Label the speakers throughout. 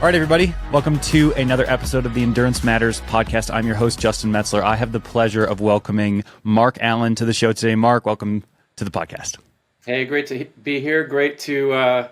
Speaker 1: All right, everybody, welcome to another episode of the Endurance Matters podcast. I'm your host, Justin Metzler. I have the pleasure of welcoming Mark Allen to the show today. Mark, welcome to the podcast.
Speaker 2: Hey, great to be here. Great to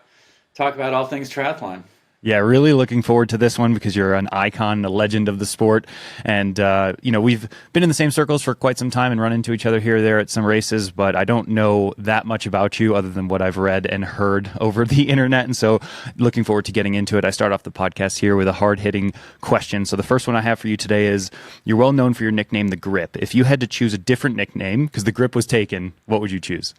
Speaker 2: talk about all things triathlon.
Speaker 1: Yeah, really looking forward to this one because you're an icon, a legend of the sport. And, we've been in the same circles for quite some time and run into each other here or there at some races, but I don't know that much about you other than what I've read and heard over the internet. And so looking forward to getting into it. I start off the podcast here with a hard-hitting question. So the first one I have for you today is, you're well known for your nickname, The Grip. If you had to choose a different nickname, because The Grip was taken, what would you choose?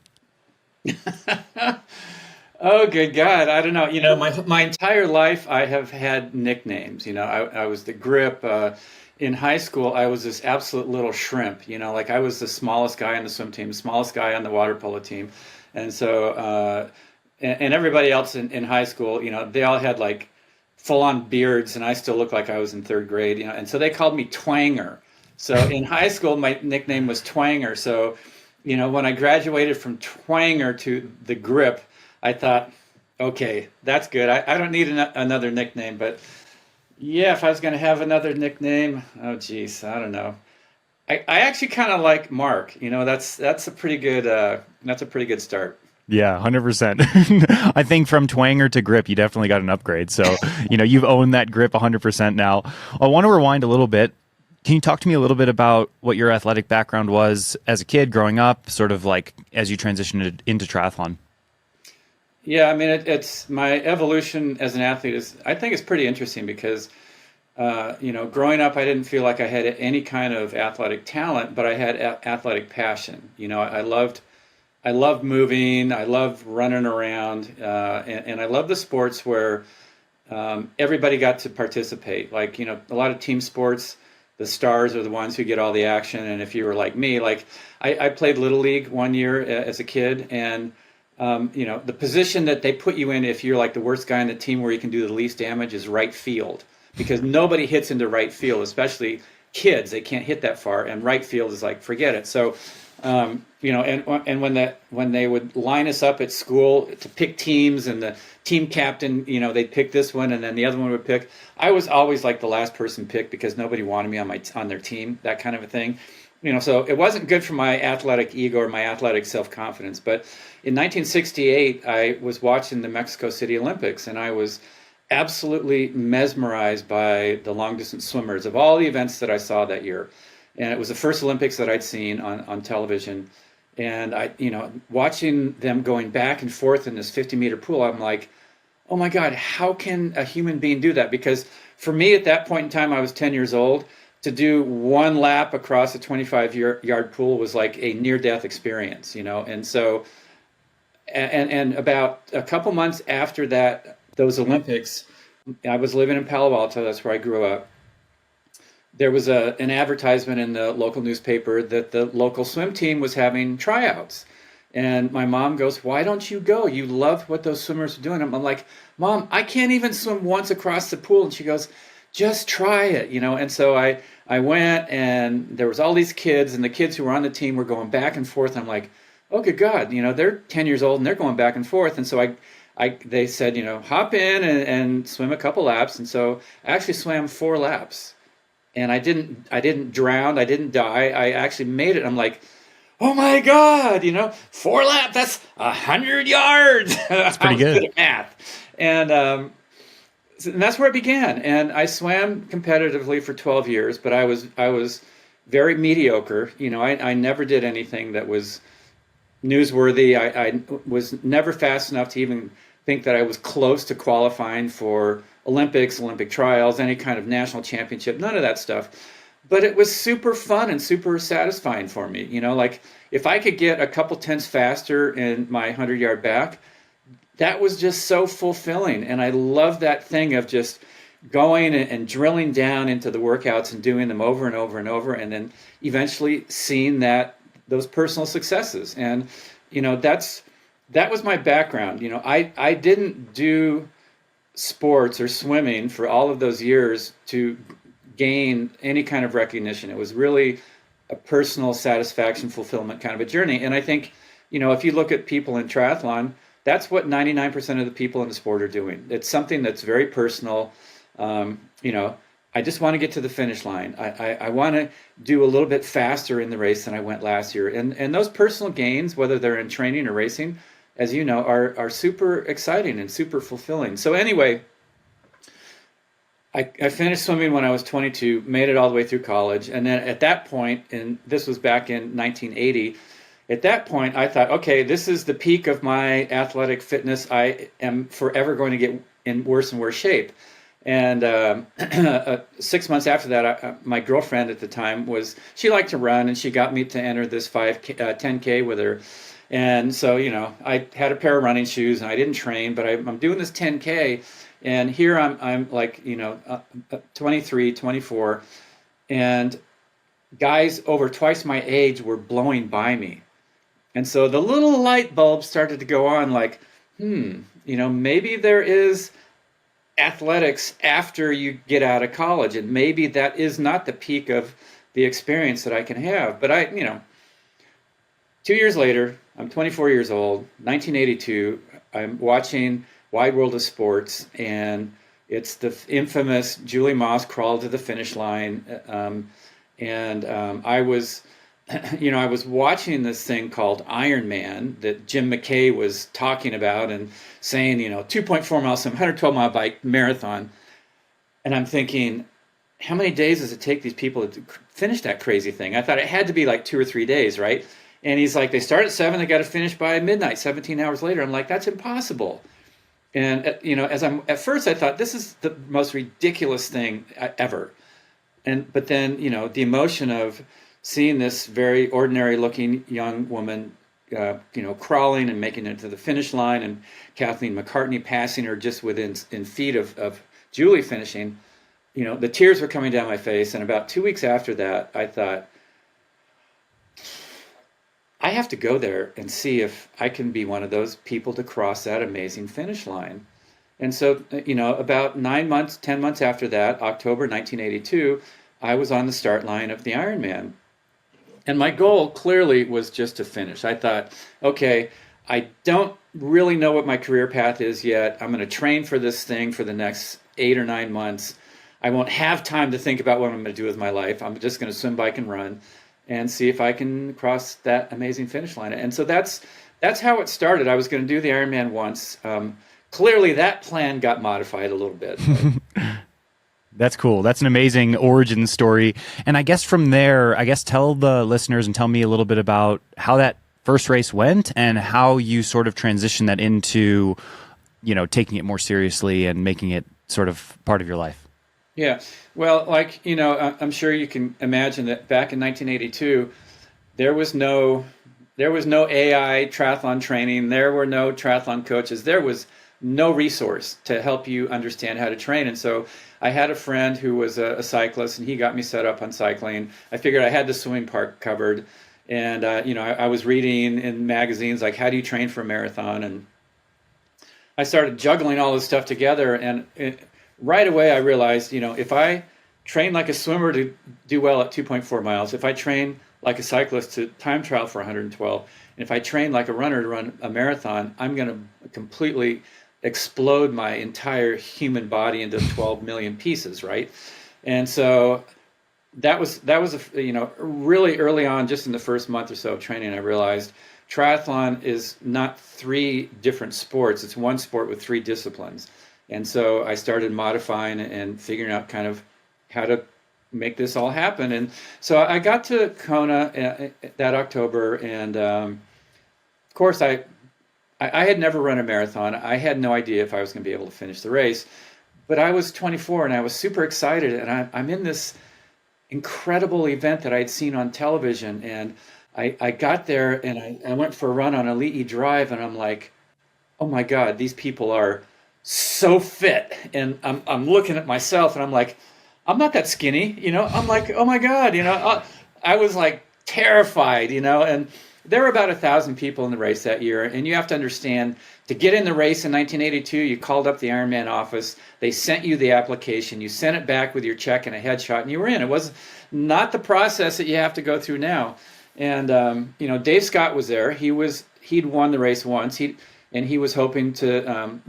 Speaker 2: Oh, good God. I don't know. My entire life I have had nicknames. I was the Grip. In high school, I was this absolute little shrimp. I was the smallest guy on the swim team, smallest guy on the water polo team. And so, and everybody else in high school, they all had like full-on beards, and I still looked like I was in third grade, and so they called me Twanger. So in high school, my nickname was Twanger. So, when I graduated from Twanger to the Grip, I thought, okay, that's good. I don't need another nickname, but yeah, if I was going to have another nickname, oh geez, I don't know. I actually kind of like Mark. That's a pretty good start.
Speaker 1: Yeah, 100%. I think from Twanger to Grip, you definitely got an upgrade. So, you've owned that Grip 100% now. I want to rewind a little bit. Can you talk to me a little bit about what your athletic background was as a kid growing up, sort of like as you transitioned into triathlon?
Speaker 2: Yeah, I mean, it's my evolution as an athlete I think it's pretty interesting because, growing up, I didn't feel like I had any kind of athletic talent, but I had athletic passion. I loved moving, I loved running around, and I loved the sports where everybody got to participate. Like, a lot of team sports, the stars are the ones who get all the action. And if you were like me, I played Little League one year as a kid, and the position that they put you in if you're like the worst guy on the team where you can do the least damage is right field, because nobody hits into right field, especially kids. They can't hit that far, and right field is like, forget it. So, and when they would line us up at school to pick teams, and the team captain, they'd pick this one and then the other one would pick, I was always like the last person picked because nobody wanted me on their team, that kind of a thing. So it wasn't good for my athletic ego or my athletic self-confidence. But in 1968, I was watching the Mexico City Olympics, and I was absolutely mesmerized by the long-distance swimmers of all the events that I saw that year. And it was the first Olympics that I'd seen on television. And watching them going back and forth in this 50-meter pool, I'm like, oh my God, how can a human being do that? Because for me at that point in time, I was 10 years old. To do one lap across a 25-yard pool was like a near-death experience, And so, and about a couple months after those Olympics, I was living in Palo Alto. That's where I grew up. There was an advertisement in the local newspaper that the local swim team was having tryouts. And my mom goes, why don't you go? You love what those swimmers are doing. I'm like, Mom, I can't even swim once across the pool. And she goes, just try it, And so I went, and there was all these kids, and the kids who were on the team were going back and forth. I'm like, oh, good God, they're 10 years old and they're going back and forth. And so they said, hop in and swim a couple laps. And so I actually swam 4 laps, and I didn't drown. I didn't die. I actually made it. I'm like, oh my God, 4 laps, that's 100 yards.
Speaker 1: That's pretty good.
Speaker 2: At math. And that's where it began. And I swam competitively for 12 years, but I was very mediocre. I never did anything that was newsworthy. I was never fast enough to even think that I was close to qualifying for Olympics, Olympic trials, any kind of national championship, none of that stuff. But it was super fun and super satisfying for me. Like if I could get a couple tenths faster in my 100-yard back, that was just so fulfilling. And I love that thing of just going and drilling down into the workouts and doing them over and over and over, and then eventually seeing those personal successes. And, that was my background. I didn't do sports or swimming for all of those years to gain any kind of recognition. It was really a personal satisfaction, fulfillment kind of a journey. And I think, if you look at people in triathlon, that's what 99% of the people in the sport are doing. It's something that's very personal. You know, I just want to get to the finish line. I want to do a little bit faster in the race than I went last year. And those personal gains, whether they're in training or racing, as you know, are super exciting and super fulfilling. So anyway, I finished swimming when I was 22, made it all the way through college. And then at that point, and this was back in 1980, at that point, I thought, okay, this is the peak of my athletic fitness. I am forever going to get in worse and worse shape. And 6 months after that, my girlfriend at the time she liked to run, and she got me to enter this 10K with her. And so, you know, I had a pair of running shoes, and I didn't train, but I'm doing this 10K, and here I'm like, you know, 23, 24, and guys over twice my age were blowing by me. And so the little light bulb started to go on, like, you know, maybe there is athletics after you get out of college, and maybe that is not the peak of the experience that I can have. But you know, 2 years later, I'm 24 years old, 1982, I'm watching Wide World of Sports, and it's the infamous Julie Moss crawl to the finish line. I was, you know, I was watching this thing called Ironman that Jim McKay was talking about and saying, you know, 2.4 miles, 112-mile bike marathon. And I'm thinking, how many days does it take these people to finish that crazy thing? I thought it had to be like 2 or 3 days, right? And he's like, they start at 7, they got to finish by midnight, 17 hours later. I'm like, that's impossible. And, you know, at first I thought, this is the most ridiculous thing ever. But then, you know, the emotion of seeing this very ordinary looking young woman, you know, crawling and making it to the finish line, and Kathleen McCartney passing her just within feet of Julie finishing, you know, the tears were coming down my face. And about 2 weeks after that, I thought, I have to go there and see if I can be one of those people to cross that amazing finish line. And so, you know, about 9 months, 10 months after that, October 1982, I was on the start line of the Ironman. And my goal clearly was just to finish. I thought, okay, I don't really know what my career path is yet. I'm going to train for this thing for the next 8 or 9 months. I won't have time to think about what I'm going to do with my life. I'm just going to swim, bike, and run and see if I can cross that amazing finish line. And so that's how it started. I was going to do the Ironman once. Clearly, that plan got modified a little bit.
Speaker 1: That's cool. That's an amazing origin story. And I guess from there, tell the listeners and tell me a little bit about how that first race went and how you sort of transitioned that into, you know, taking it more seriously and making it sort of part of your life.
Speaker 2: Yeah. Well, like, you know, I'm sure you can imagine that back in 1982, there was no AI triathlon training. There were no triathlon coaches. There was no resource to help you understand how to train. And so I had a friend who was a cyclist, and he got me set up on cycling. I figured I had the swimming part covered. And, you know, I was reading in magazines, like, how do you train for a marathon? And I started juggling all this stuff together. And right away I realized, you know, if I train like a swimmer to do well at 2.4 miles, if I train like a cyclist to time trial for 112, and if I train like a runner to run a marathon, I'm going to completely explode my entire human body into 12 million pieces, right? And so that was you know, really early on, just in the first month or so of training, I realized triathlon is not 3 different sports. It's one sport with 3 disciplines. And so I started modifying and figuring out kind of how to make this all happen. And so I got to Kona that October, and of course I had never run a marathon. I had no idea if I was going to be able to finish the race, but I was 24 and I was super excited, and I'm in this incredible event that I'd seen on television, and I got there and I went for a run on Ali'i Drive, and I'm like, oh my God, these people are so fit. And I'm looking at myself and I'm like, I'm not that skinny, you know. I'm like, oh my God, you know, I was like terrified, you know. And there were about 1,000 people in the race that year, and you have to understand, to get in the race in 1982, you called up the Ironman office, they sent you the application, you sent it back with your check and a headshot, and you were in. It was not the process that you have to go through now. And you know, Dave Scott was there. He'd won the race once. and he was hoping to,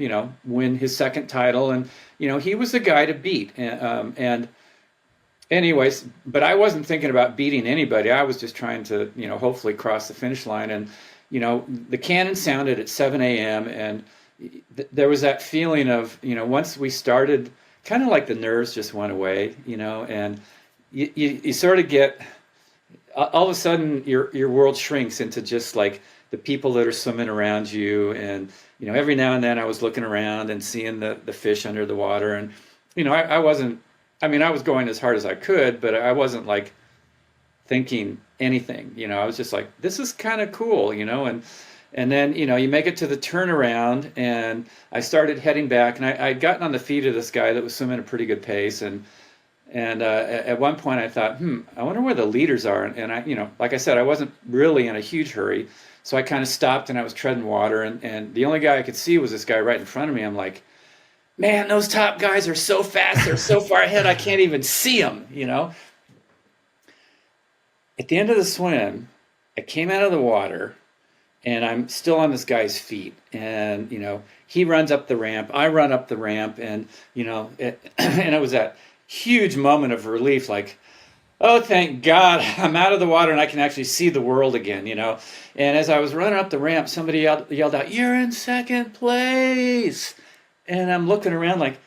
Speaker 2: win his second title. And, he was the guy to beat. And anyways, but I wasn't thinking about beating anybody. I was just trying to, hopefully cross the finish line. And, the cannon sounded at 7 a.m. and there was that feeling of, once we started, kind of like the nerves just went away, and you sort of get, all of a sudden your world shrinks into just like the people that are swimming around you. And, every now and then I was looking around and seeing the fish under the water. And, I wasn't, I was going as hard as I could, but I wasn't like thinking anything, I was just like, this is kind of cool, and then, you make it to the turnaround, and I started heading back, and I'd gotten on the feet of this guy that was swimming at a pretty good pace. And at one point I thought, I wonder where the leaders are. And I, like I said, I wasn't really in a huge hurry. So I kind of stopped and I was treading water, and the only guy I could see was this guy right in front of me. I'm like, man, those top guys are so fast. They're so far ahead. I can't even see them, At the end of the swim, I came out of the water and I'm still on this guy's feet. And, he runs up the ramp, I run up the ramp, and, and it was that huge moment of relief, like, oh, thank God, I'm out of the water and I can actually see the world again, And as I was running up the ramp, somebody yelled out, "You're in second place." And I'm looking around like,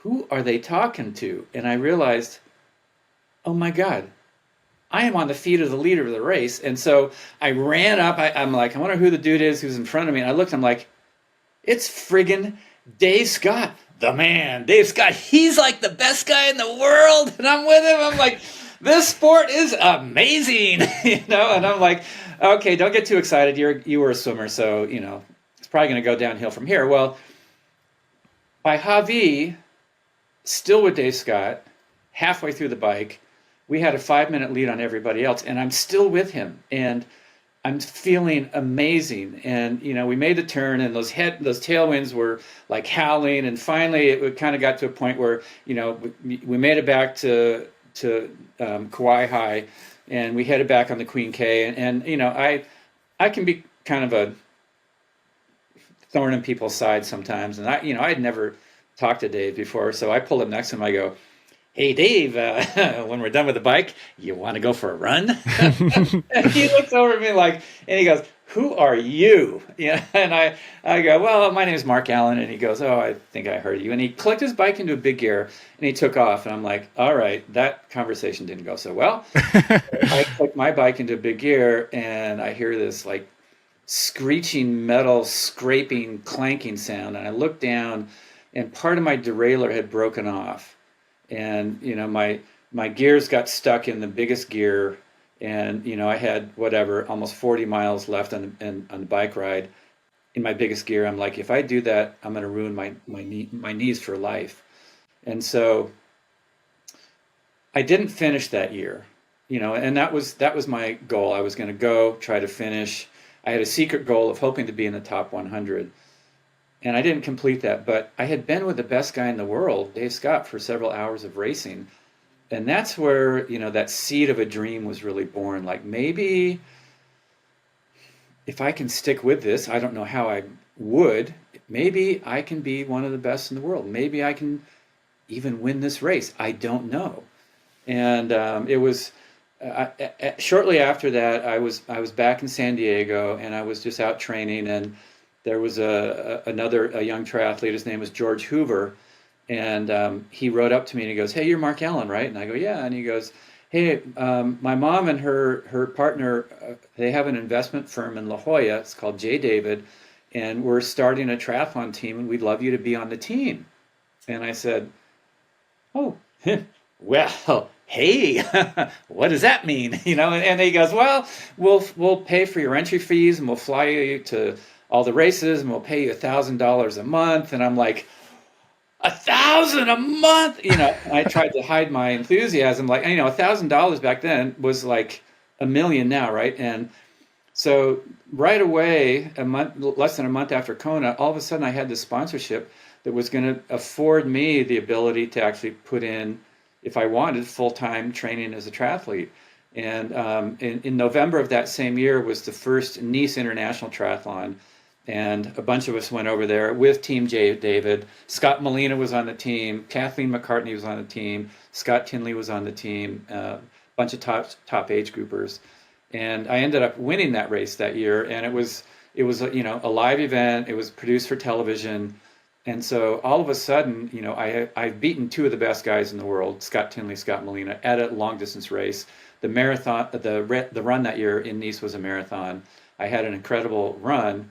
Speaker 2: who are they talking to? And I realized, oh my God, I am on the feet of the leader of the race. And so I ran up. I'm like, I wonder who the dude is who's in front of me. And I looked, I'm like, it's friggin' Dave Scott, the man. Dave Scott, he's like the best guy in the world. And I'm with him. I'm like, this sport is amazing, And I'm like, okay, don't get too excited. You were a swimmer, so, it's probably going to go downhill from here. Well, by Javi, still with Dave Scott, halfway through the bike, we had a 5-minute lead on everybody else, and I'm still with him, and I'm feeling amazing. And we made the turn, and those tailwinds were like howling, and finally it kind of got to a point where we made it back to Kauai High, and we headed back on the Queen K. And I can be kind of a thorn in people's side sometimes, and I'd never talked to Dave before, so I pulled up next to him. I go, "Hey, Dave, when we're done with the bike, you want to go for a run?" And he looks over at me and he goes, "Who are you?" And I go, "Well, my name is Mark Allen." And he goes, "Oh, I think I heard you." And he clicked his bike into a big gear and he took off. And I'm like, all right, that conversation didn't go so well. I clicked my bike into a big gear and I hear this like screeching metal, scraping, clanking sound. And I looked down and part of my derailleur had broken off. And, my gears got stuck in the biggest gear, and, I had almost 40 miles left on the bike ride in my biggest gear. I'm like, if I do that, I'm going to ruin my knees for life. And so I didn't finish that year, and that was my goal. I was going to go try to finish. I had a secret goal of hoping to be in the top 100. And I didn't complete that, but I had been with the best guy in the world, Dave Scott, for several hours of racing. And that's where, that seed of a dream was really born. Like, maybe if I can stick with this, I don't know how I would, maybe I can be one of the best in the world. Maybe I can even win this race. I don't know. And it was shortly after that, I was back in San Diego, and I was just out training, and there was another young triathlete. His name was George Hoover, and he rode up to me and he goes, "Hey, you're Mark Allen, right?" And I go, "Yeah." And he goes, "Hey, my mom and her partner, they have an investment firm in La Jolla. It's called J. David, and we're starting a triathlon team, and we'd love you to be on the team." And I said, "Oh, well, hey, what does that mean?" And he goes, "Well, we'll pay for your entry fees, and we'll fly you to all the races, and we'll pay you $1,000 a month." And I'm like, $1,000 a month? I tried to hide my enthusiasm. Like, $1,000 back then was like $1 million now, right? And so right away, less than a month after Kona, all of a sudden I had this sponsorship that was going to afford me the ability to actually put in, if I wanted, full-time training as a triathlete. And in November of that same year was the first Nice International Triathlon. And a bunch of us went over there with Team J. David. Scott Molina was on the team. Kathleen McCartney was on the team. Scott Tinley was on the team. A bunch of top age groupers. And I ended up winning that race that year. And it was a live event. It was produced for television. And so all of a sudden, I've beaten two of the best guys in the world, Scott Tinley, Scott Molina, at a long distance race. The marathon, the run that year in Nice was a marathon. I had an incredible run.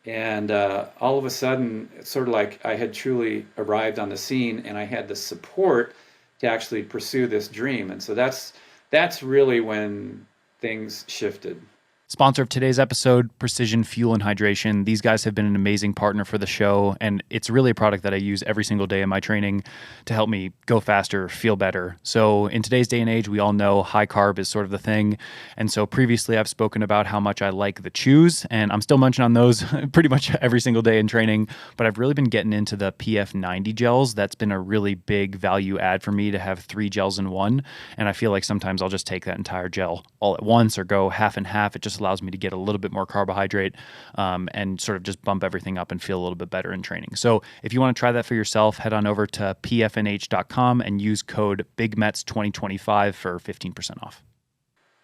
Speaker 2: And all of a sudden, it's sort of like I had truly arrived on the scene, and I had the support to actually pursue this dream. And so that's really when things shifted.
Speaker 1: Sponsor of today's episode, Precision Fuel and Hydration. These guys have been an amazing partner for the show, and it's really a product that I use every single day in my training to help me go faster, feel better. So in today's day and age, we all know high carb is sort of the thing. And so previously I've spoken about how much I like the chews, and I'm still munching on those pretty much every single day in training, but I've really been getting into the PF90 gels. That's been a really big value add for me to have 3 gels in one. And I feel like sometimes I'll just take that entire gel all at once or go half and half. It just allows me to get a little bit more carbohydrate and sort of just bump everything up and feel a little bit better in training. So if you want to try that for yourself, head on over to pfnh.com and use code BigMetz2025 for 15% off.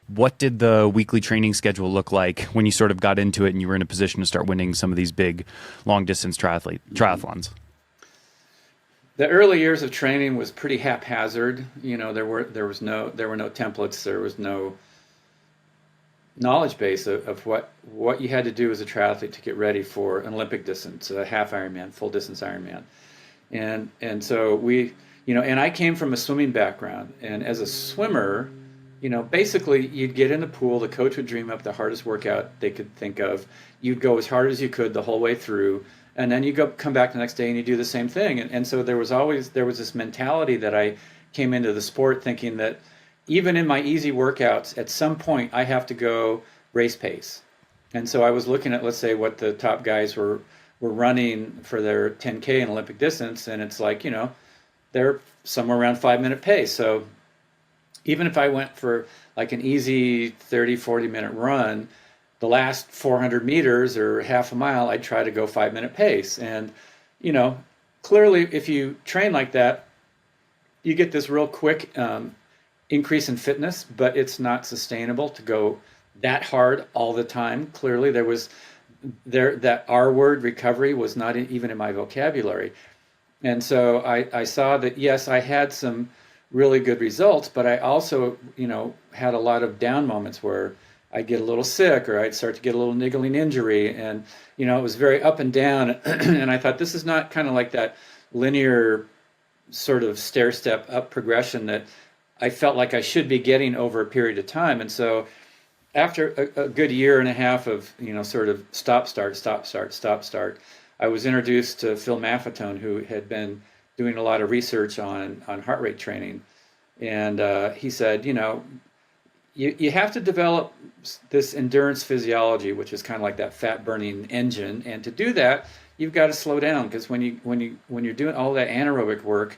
Speaker 1: What did the weekly training schedule look like when you sort of got into it and you were in a position to start winning some of these big long distance triathlons?
Speaker 2: The early years of training was pretty haphazard. There were no templates. There was no knowledge base of what you had to do as a triathlete to get ready for an Olympic distance, a half Ironman, full distance Ironman. And so and I came from a swimming background, and as a swimmer, basically you'd get in the pool, the coach would dream up the hardest workout they could think of. You'd go as hard as you could the whole way through, and then you come back the next day and you do the same thing. And so there was this mentality that I came into the sport thinking that even in my easy workouts, at some point I have to go race pace. And so I was looking at, let's say, what the top guys were running for their 10K in Olympic distance, and it's like, they're somewhere around 5-minute pace. So even if I went for like an easy 30, 40-minute run, the last 400 meters or half a mile, I'd try to go 5-minute pace. And, clearly if you train like that, you get this real quick increase in fitness, but it's not sustainable to go that hard all the time. Clearly that R word, recovery, was not even in my vocabulary. And so I saw that, yes, I had some really good results, but I also, had a lot of down moments where I'd get a little sick or I'd start to get a little niggling injury. And, it was very up and down. And I thought, this is not kind of like that linear sort of stair-step up progression that I felt like I should be getting over a period of time. And so after a good year and a half of, sort of stop, start, I was introduced to Phil Maffetone, who had been doing a lot of research on heart rate training. And he said, you have to develop this endurance physiology, which is kind of like that fat burning engine. And to do that, you've got to slow down, because when you're doing all that anaerobic work,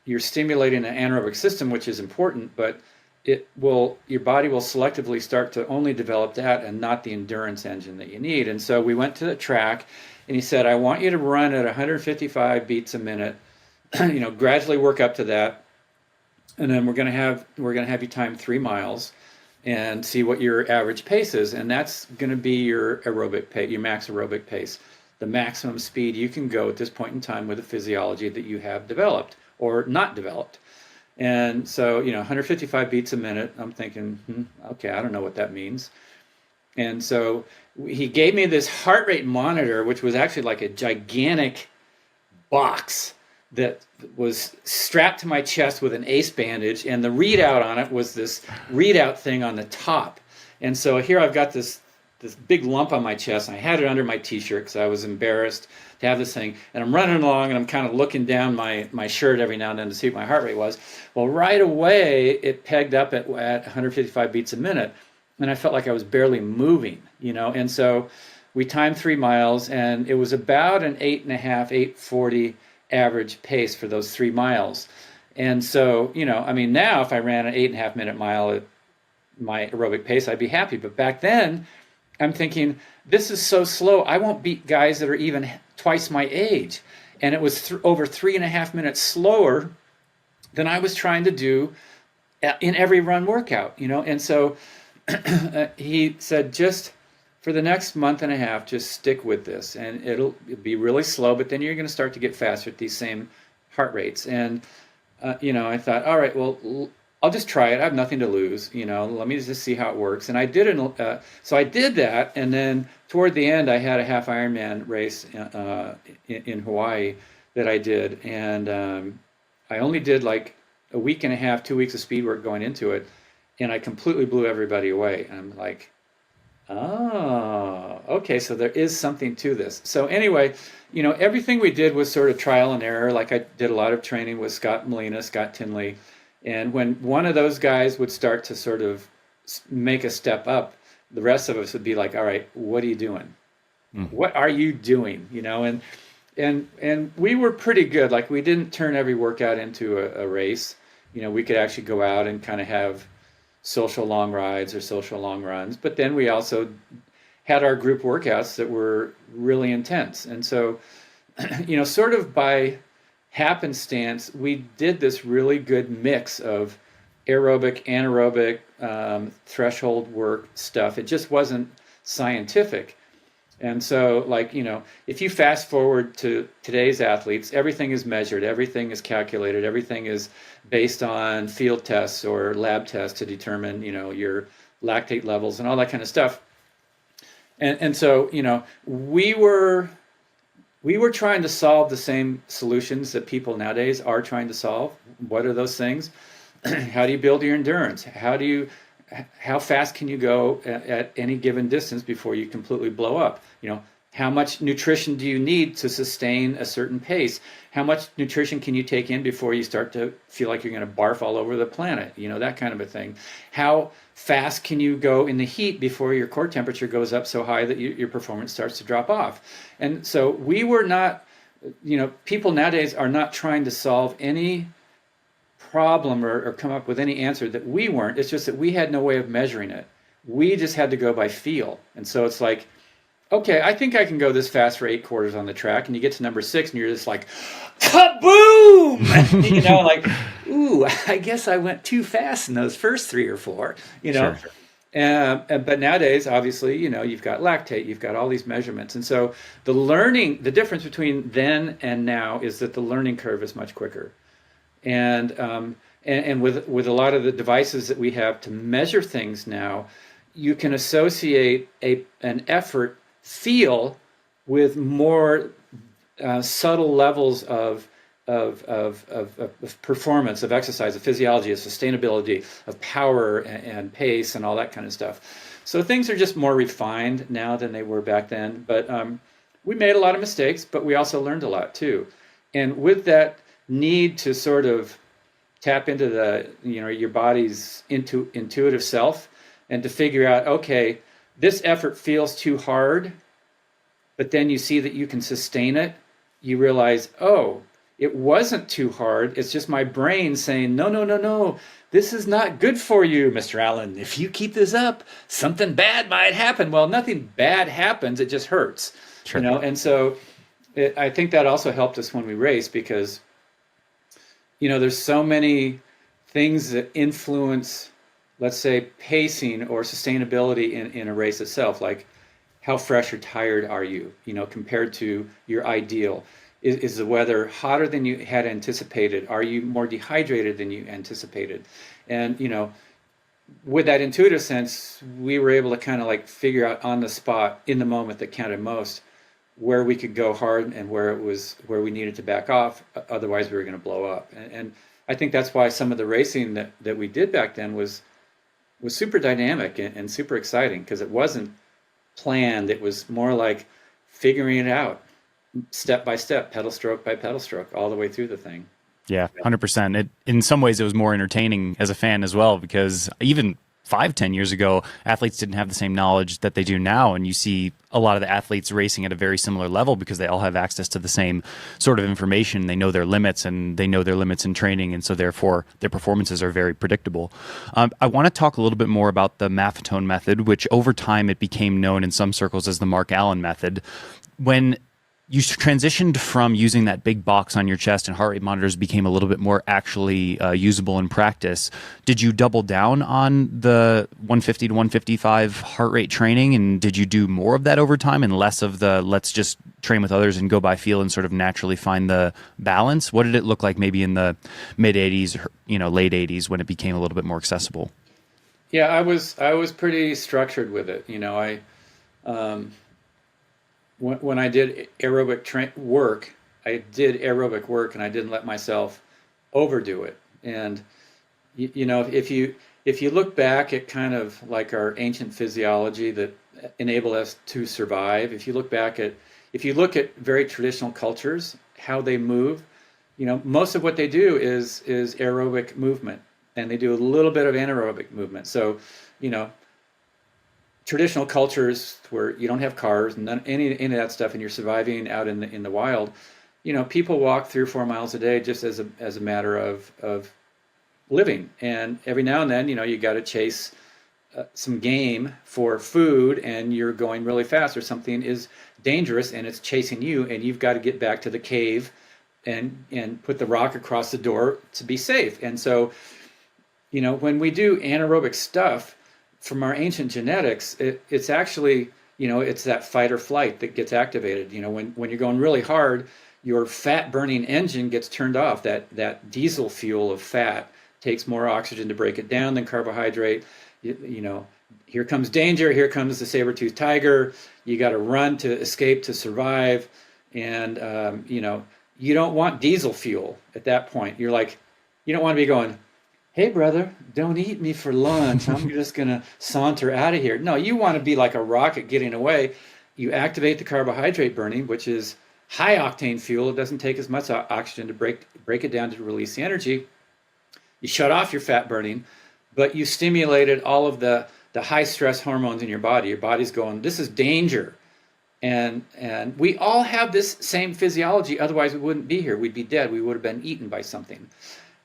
Speaker 2: you're stimulating an anaerobic system, which is important, but your body will selectively start to only develop that and not the endurance engine that you need. And so we went to the track, and he said, I want you to run at 155 beats a minute, gradually work up to that. And then we're going to have you time 3 miles and see what your average pace is. And that's going to be your aerobic pace, your max aerobic pace, the maximum speed you can go at this point in time with the physiology that you have developed or not developed. And so, 155 beats a minute, I'm thinking, okay, I don't know what that means. And so he gave me this heart rate monitor, which was actually like a gigantic box that was strapped to my chest with an ace bandage, and the readout on it was this readout thing on the top. And so here I've got this big lump on my chest, and I had it under my t-shirt because I was embarrassed to have this thing. And I'm running along, and I'm kind of looking down my shirt every now and then to see what my heart rate was. Well, right away, it pegged up at 155 beats a minute, and I felt like I was barely moving, And so we timed 3 miles, and it was about an 8.40 average pace for those 3 miles. And so, now if I ran an 8.5 minute mile at my aerobic pace, I'd be happy. But back then, I'm thinking, this is so slow. I won't beat guys that are even twice my age. And it was over 3.5 minutes slower than I was trying to do in every run workout, And so he said, just for the next month and a half, just stick with this, and it'll be really slow, but then you're going to start to get faster at these same heart rates. And I thought, all right, well, I'll just try it. I have nothing to lose. Let me just see how it works. And I did it. So I did that, and then toward the end, I had a half Ironman race in Hawaii that I did, and I only did like a week and a half, 2 weeks of speed work going into it, and I completely blew everybody away. And I'm like, oh, okay, so there is something to this. So anyway, everything we did was sort of trial and error. Like I did a lot of training with Scott Molina, Scott Tinley. And when one of those guys would start to sort of make a step up, the rest of us would be like, all right, what are you doing? What are you doing? And we were pretty good. Like we didn't turn every workout into a race. We could actually go out and kind of have social long rides or social long runs. But then we also had our group workouts that were really intense. And so, sort of by happenstance, we did this really good mix of aerobic, anaerobic, threshold work stuff. It just wasn't scientific. And so, if you fast forward to today's athletes, everything is measured, everything is calculated, everything is based on field tests or lab tests to determine, your lactate levels and all that kind of stuff. And so, we were trying to solve the same solutions that people nowadays are trying to solve. What are those things? How do you build your endurance? How fast can you go at any given distance before you completely blow up? How much nutrition do you need to sustain a certain pace? How much nutrition can you take in before you start to feel like you're going to barf all over the planet? That kind of a thing. How fast can you go in the heat before your core temperature goes up so high that your performance starts to drop off? And so we were not, people nowadays are not trying to solve any problem or come up with any answer that we weren't. It's just that we had no way of measuring it. We just had to go by feel. And so it's like, okay, I think I can go this fast for 8 quarters on the track, and you get to number 6 and you're just like, kaboom! Like, ooh, I guess I went too fast in those first 3 or 4, Sure. But nowadays, obviously, you've got lactate, you've got all these measurements. And so the difference between then and now is that the learning curve is much quicker. And with a lot of the devices that we have to measure things now, you can associate an effort feel with more subtle levels of performance, of exercise, of physiology, of sustainability, of power and pace and all that kind of stuff. So things are just more refined now than they were back then. But we made a lot of mistakes, but we also learned a lot too. And with that need to sort of tap into your body's intuitive self and to figure out, okay, this effort feels too hard, but then you see that you can sustain it. You realize, oh, it wasn't too hard. It's just my brain saying, no, this is not good for you, Mr. Allen. If you keep this up, something bad might happen. Well, nothing bad happens. It just hurts. Sure. And so I think that also helped us when we raced because, there's so many things that influence, let's say, pacing or sustainability in a race itself, like how fresh or tired are you, compared to your ideal? Is the weather hotter than you had anticipated? Are you more dehydrated than you anticipated? And, with that intuitive sense, we were able to kind of like figure out on the spot, in the moment that counted most, where we could go hard and where we needed to back off. Otherwise, we were going to blow up. And I think that's why some of the racing that we did back then was super dynamic and super exciting because it wasn't planned. It was more like figuring it out step by step, pedal stroke by pedal stroke, all the way through the thing.
Speaker 1: Yeah, 100%. In some ways, it was more entertaining as a fan as well, because even 5, 10 years ago, athletes didn't have the same knowledge that they do now. And you see a lot of the athletes racing at a very similar level because they all have access to the same sort of information. They know their limits and they know their limits in training. And so therefore their performances are very predictable. I want to talk a little bit more about the Maffetone method, which over time it became known in some circles as the Mark Allen method. When you transitioned from using that big box on your chest and heart rate monitors became a little bit more actually usable in practice, did you double down on the 150 to 155 heart rate training? And did you do more of that over time and less of the let's just train with others and go by feel and sort of naturally find the balance? What did it look like maybe in the mid 80s, late 80s when it became a little bit more accessible?
Speaker 2: Yeah, I was pretty structured with it. When I did aerobic work, I did aerobic work, and I didn't let myself overdo it. And if you look back at kind of like our ancient physiology that enabled us to survive, if you look at very traditional cultures, how they move, most of what they do is aerobic movement, and they do a little bit of anaerobic movement. So, traditional cultures where you don't have cars and any of that stuff, and you're surviving out in the wild, people walk 3 or 4 miles a day just as a matter of living. And every now and then, you got to chase some game for food, and you're going really fast, or something is dangerous and it's chasing you, and you've got to get back to the cave and put the rock across the door to be safe. And so, when we do anaerobic stuff, from our ancient genetics, it's actually, it's that fight or flight that gets activated. When you're going really hard, your fat burning engine gets turned off. That diesel fuel of fat takes more oxygen to break it down than carbohydrate. Here comes danger. Here comes the saber-toothed tiger. You got to run to escape, to survive. And, you don't want diesel fuel at that point. You're like, you don't want to be going, hey, brother, don't eat me for lunch. I'm just going to saunter out of here. No, you want to be like a rocket getting away. You activate the carbohydrate burning, which is high octane fuel. It doesn't take as much oxygen to break it down to release the energy. You shut off your fat burning, but you stimulated all of the high stress hormones in your body. Your body's going, this is danger. And we all have this same physiology. Otherwise, we wouldn't be here. We'd be dead. We would have been eaten by something.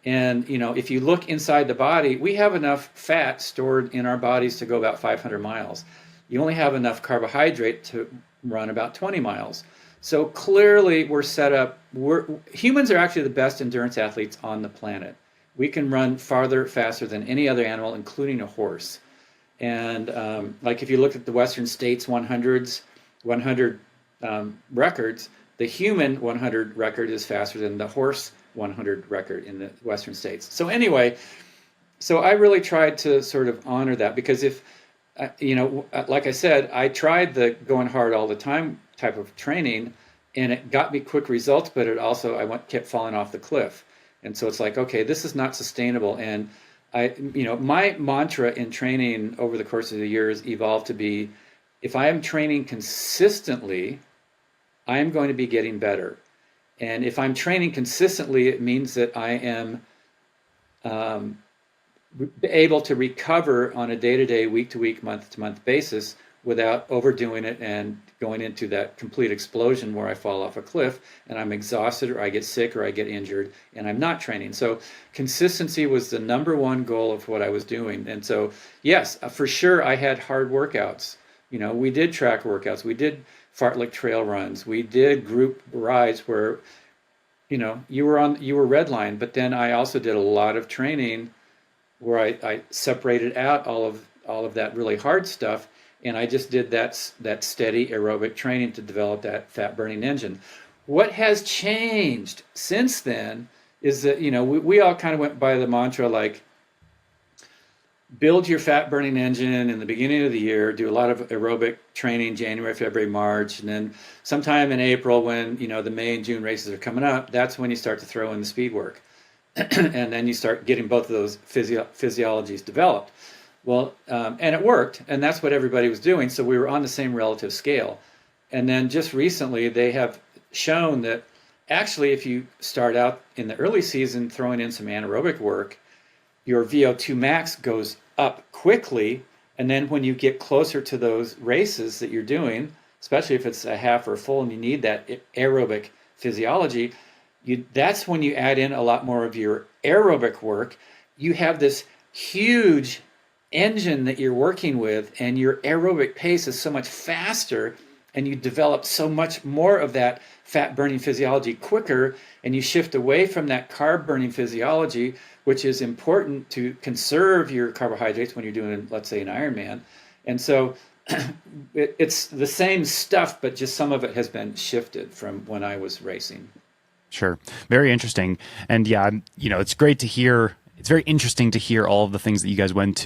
Speaker 2: And, if you look inside the body, we have enough fat stored in our bodies to go about 500 miles. You only have enough carbohydrate to run about 20 miles. So clearly we're set up, humans are actually the best endurance athletes on the planet. We can run farther, faster than any other animal, including a horse. And like if you look at the Western States 100 records, the human 100 record is faster than the horse 100 record in the Western States. So anyway, I really tried to sort of honor that, because if, like I said, I tried the going hard all the time type of training, and it got me quick results, but it also, kept falling off the cliff. And so it's like, okay, this is not sustainable. And my mantra in training over the course of the years evolved to be, if I am training consistently, I am going to be getting better. And if I'm training consistently, it means that I am able to recover on a day-to-day, week-to-week, month-to-month basis without overdoing it and going into that complete explosion where I fall off a cliff and I'm exhausted, or I get sick, or I get injured and I'm not training. So consistency was the number one goal of what I was doing. And so, yes, for sure, I had hard workouts. We did track workouts. We did fartlek trail runs. We did group rides where, you were redline, but then I also did a lot of training where I separated out all of that really hard stuff, and I just did that steady aerobic training to develop that fat burning engine. What has changed since then is that, we all kind of went by the mantra like, build your fat burning engine in the beginning of the year, do a lot of aerobic training, January, February, March, and then sometime in April when, the May and June races are coming up, that's when you start to throw in the speed work. And then you start getting both of those physiologies developed. Well, and it worked, and that's what everybody was doing, so we were on the same relative scale. And then just recently, they have shown that actually if you start out in the early season throwing in some anaerobic work, your VO2 max goes up quickly. And then when you get closer to those races that you're doing, especially if it's a half or a full and you need that aerobic physiology, that's when you add in a lot more of your aerobic work. You have this huge engine that you're working with, and your aerobic pace is so much faster, and you develop so much more of that fat burning physiology quicker, and you shift away from that carb burning physiology, which is important to conserve your carbohydrates when you're doing, let's say, an Ironman. And so it's the same stuff, but just some of it has been shifted from when I was racing.
Speaker 1: Sure. Very interesting. And yeah, it's great to hear. It's very interesting to hear all of the things that you guys went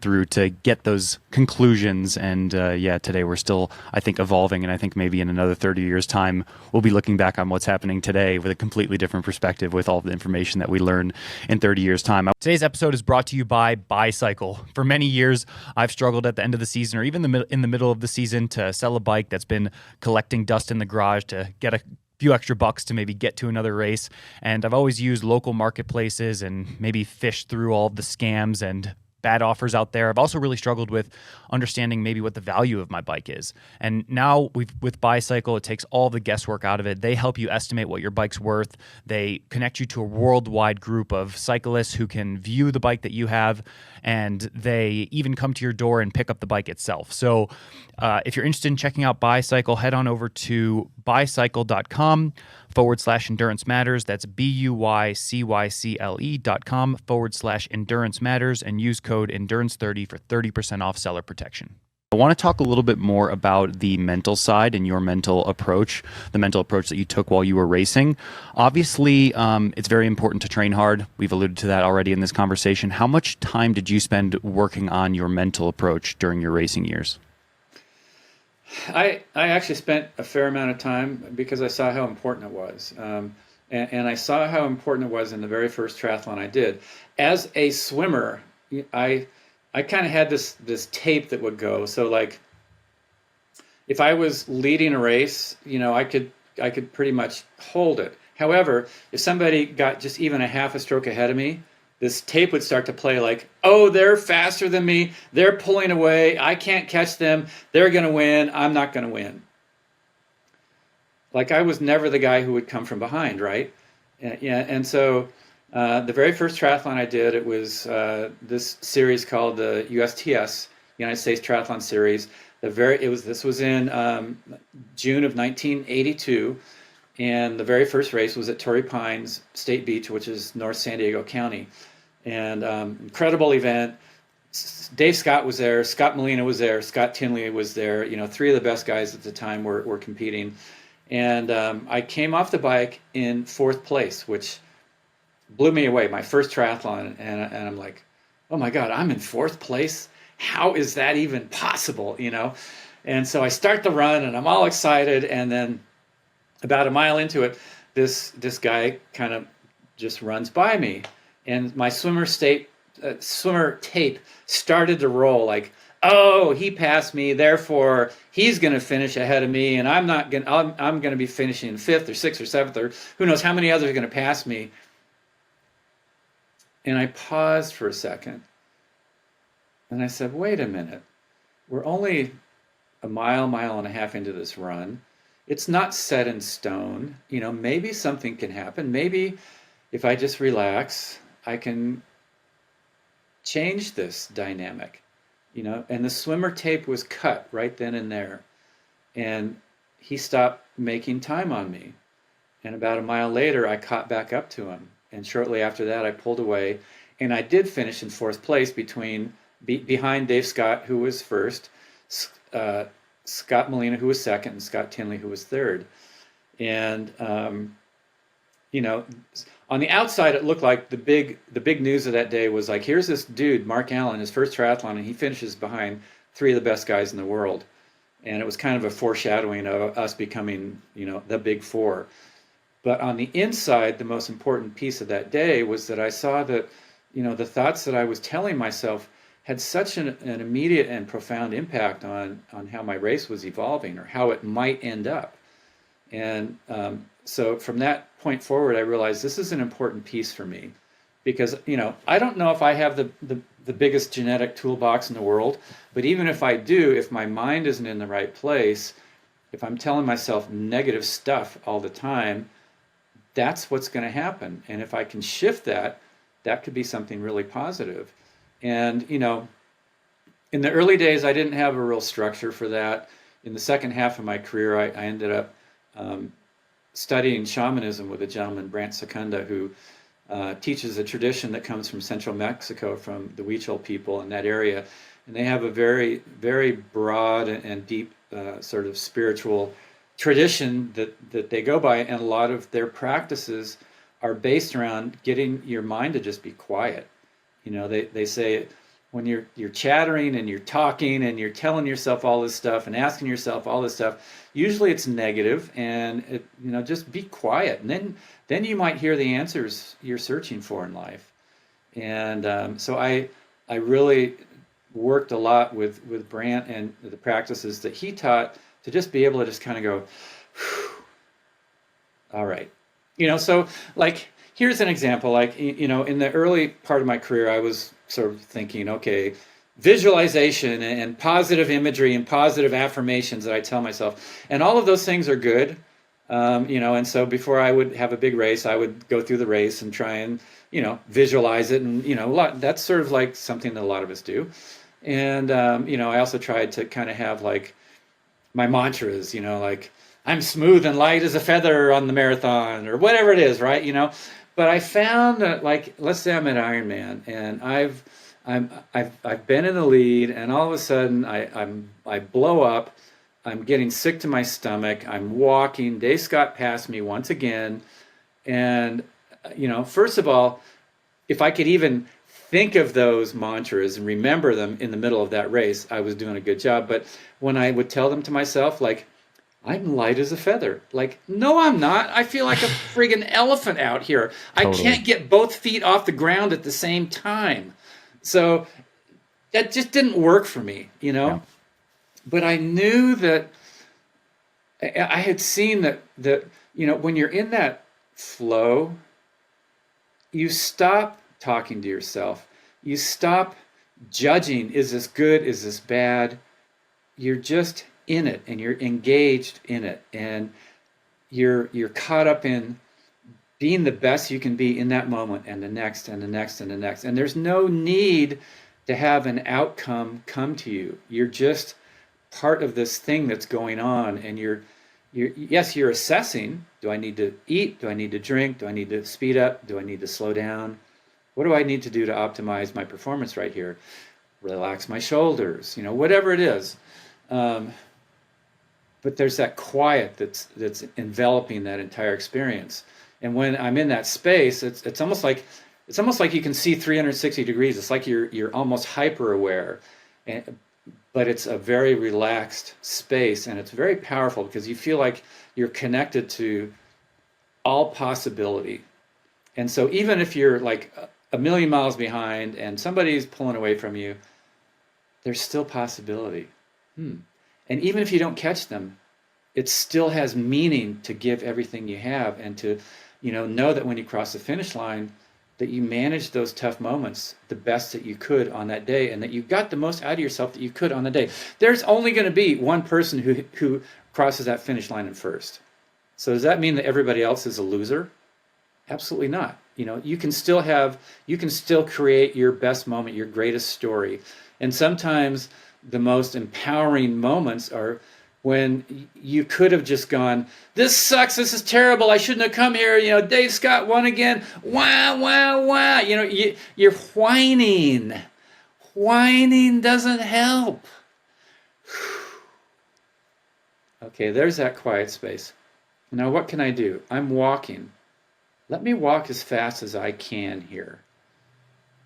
Speaker 1: through to get those conclusions. And today we're still, I think, evolving. And I think maybe in another 30 years' time, we'll be looking back on what's happening today with a completely different perspective with all the information that we learn in 30 years' time. Today's episode is brought to you by BUYCYCLE. For many years, I've struggled at the end of the season or even in the middle of the season to sell a bike that's been collecting dust in the garage to get a few extra bucks to maybe get to another race. And I've always used local marketplaces and maybe fished through all of the scams and bad offers out there. I've also really struggled with understanding maybe what the value of my bike is. And now with BUYCYCLE, it takes all the guesswork out of it. They help you estimate what your bike's worth. They connect you to a worldwide group of cyclists who can view the bike that you have, and they even come to your door and pick up the bike itself. So if you're interested in checking out BUYCYCLE, head on over to buycycle.com/endurance matters. That's BUYCYCLE.com/endurance matters, and use code endurance30 for 30% off seller protection. I want to talk a little bit more about the mental side and your mental approach, the mental approach that you took while you were racing. Obviously, it's very important to train hard. We've alluded to that already in this conversation. How much time did you spend working on your mental approach during your racing years?
Speaker 2: I actually spent a fair amount of time because I saw how important it was. And I saw how important it was in the very first triathlon I did. As a swimmer, I kind of had this tape that would go. So like, if I was leading a race, I could pretty much hold it. However, if somebody got just even a half a stroke ahead of me, this tape would start to play like, oh, they're faster than me. They're pulling away. I can't catch them. They're going to win. I'm not going to win. Like I was never the guy who would come from behind, right? Yeah, and so the very first triathlon I did, it was this series called the USTS, United States Triathlon Series. This was in June of 1982, and the very first race was at Torrey Pines State Beach, which is North San Diego County, and incredible event. Dave Scott was there, Scott Molina was there, Scott Tinley was there. Three of the best guys at the time were competing, and I came off the bike in fourth place, which blew me away. My first triathlon, and I'm like, oh my God, I'm in fourth place. How is that even possible? And so I start the run, and I'm all excited, and then about a mile into it, this guy kind of just runs by me, and my swimmer tape started to roll like, oh, he passed me, therefore he's going to finish ahead of me, and I'm going to be finishing fifth or sixth or seventh, or who knows how many others are going to pass me. And I paused for a second, and I said, wait a minute, we're only a mile and a half into this run. It's not set in stone. Maybe something can happen. Maybe if I just relax, I can change this dynamic. And the swimmer tape was cut right then and there. And he stopped making time on me. And about a mile later, I caught back up to him. And shortly after that, I pulled away. And I did finish in fourth place behind Dave Scott, who was first, Scott Molina, who was second, and Scott Tinley, who was third. And, on the outside, it looked like the big news of that day was like, here's this dude, Mark Allen, his first triathlon, and he finishes behind three of the best guys in the world. And it was kind of a foreshadowing of us becoming, the big four. But on the inside, the most important piece of that day was that I saw that, the thoughts that I was telling myself had such an immediate and profound impact on how my race was evolving or how it might end up. And so from that point forward, I realized this is an important piece for me because, I don't know if I have the the biggest genetic toolbox in the world. But even if I do, if my mind isn't in the right place, if I'm telling myself negative stuff all the time, that's what's going to happen. And if I can shift that, that could be something really positive. And, you know, in the early days, I didn't have a real structure for that. In the second half of my career, I ended up studying shamanism with a gentleman, Brant Secunda, who teaches a tradition that comes from central Mexico, from the BUYCYCLE people in that area. And they have a very, very broad and deep sort of spiritual tradition that they go by. And a lot of their practices are based around getting your mind to just be quiet. You know, they say when you're chattering and you're talking and you're telling yourself all this stuff and asking yourself all this stuff, usually it's negative, and you know, just be quiet, and then you might hear the answers you're searching for in life. And so I really worked a lot with Brant and the practices that he taught to just be able to just kind of go, all right, you know. So like, here's an example. Like, you know, in the early part of my career, I was sort of thinking, okay, visualization and positive imagery and positive affirmations that I tell myself, and all of those things are good, you know. And so before I would have a big race, I would go through the race and try and, you know, visualize it, and, you know, that's sort of like something that a lot of us do. And you know, I also tried to kind of have like my mantras, you know, like I'm smooth and light as a feather on the marathon, or whatever it is, right? You know. But I found that, like, let's say I'm at Ironman, and I've been in the lead, and all of a sudden I blow up. I'm getting sick to my stomach. I'm walking. Dave Scott passed me once again, and you know, first of all, if I could even think of those mantras and remember them in the middle of that race, I was doing a good job. But when I would tell them to myself, like, I'm light as a feather. Like, no, I'm not. I feel like a friggin' elephant out here.
Speaker 1: Totally.
Speaker 2: I can't get both feet off the ground at the same time. So that just didn't work for me, you know?
Speaker 1: Yeah.
Speaker 2: But I knew that I had seen that, you know, when you're in that flow, you stop talking to yourself. You stop judging, is this good? Is this bad? You're just in it, and you're engaged in it, and you're caught up in being the best you can be in that moment, and the next, and the next, and the next. And there's no need to have an outcome come to you. You're just part of this thing that's going on, and you're assessing, do I need to eat? Do I need to drink? Do I need to speed up? Do I need to slow down? What do I need to do to optimize my performance right here? Relax my shoulders, you know, whatever it is. But there's that quiet that's enveloping that entire experience. And when I'm in that space, it's almost like you can see 360 degrees. It's like you're almost hyper aware, but it's a very relaxed space, and it's very powerful because you feel like you're connected to all possibility. And so even if you're like a million miles behind and somebody's pulling away from you, there's still possibility. And even if you don't catch them, it still has meaning to give everything you have, and to, you know that when you cross the finish line, that you managed those tough moments the best that you could on that day, and that you got the most out of yourself that you could on the day. There's only going to be one person who crosses that finish line in first. So does that mean that everybody else is a loser? Absolutely not. You know, you can still create your best moment, your greatest story. And sometimes the most empowering moments are when you could have just gone, this sucks, this is terrible, I shouldn't have come here, you know, Dave Scott won again, wah, wah, wah. You know, you're whining. Whining doesn't help. Okay, there's that quiet space. Now what can I do? I'm walking. Let me walk as fast as I can here.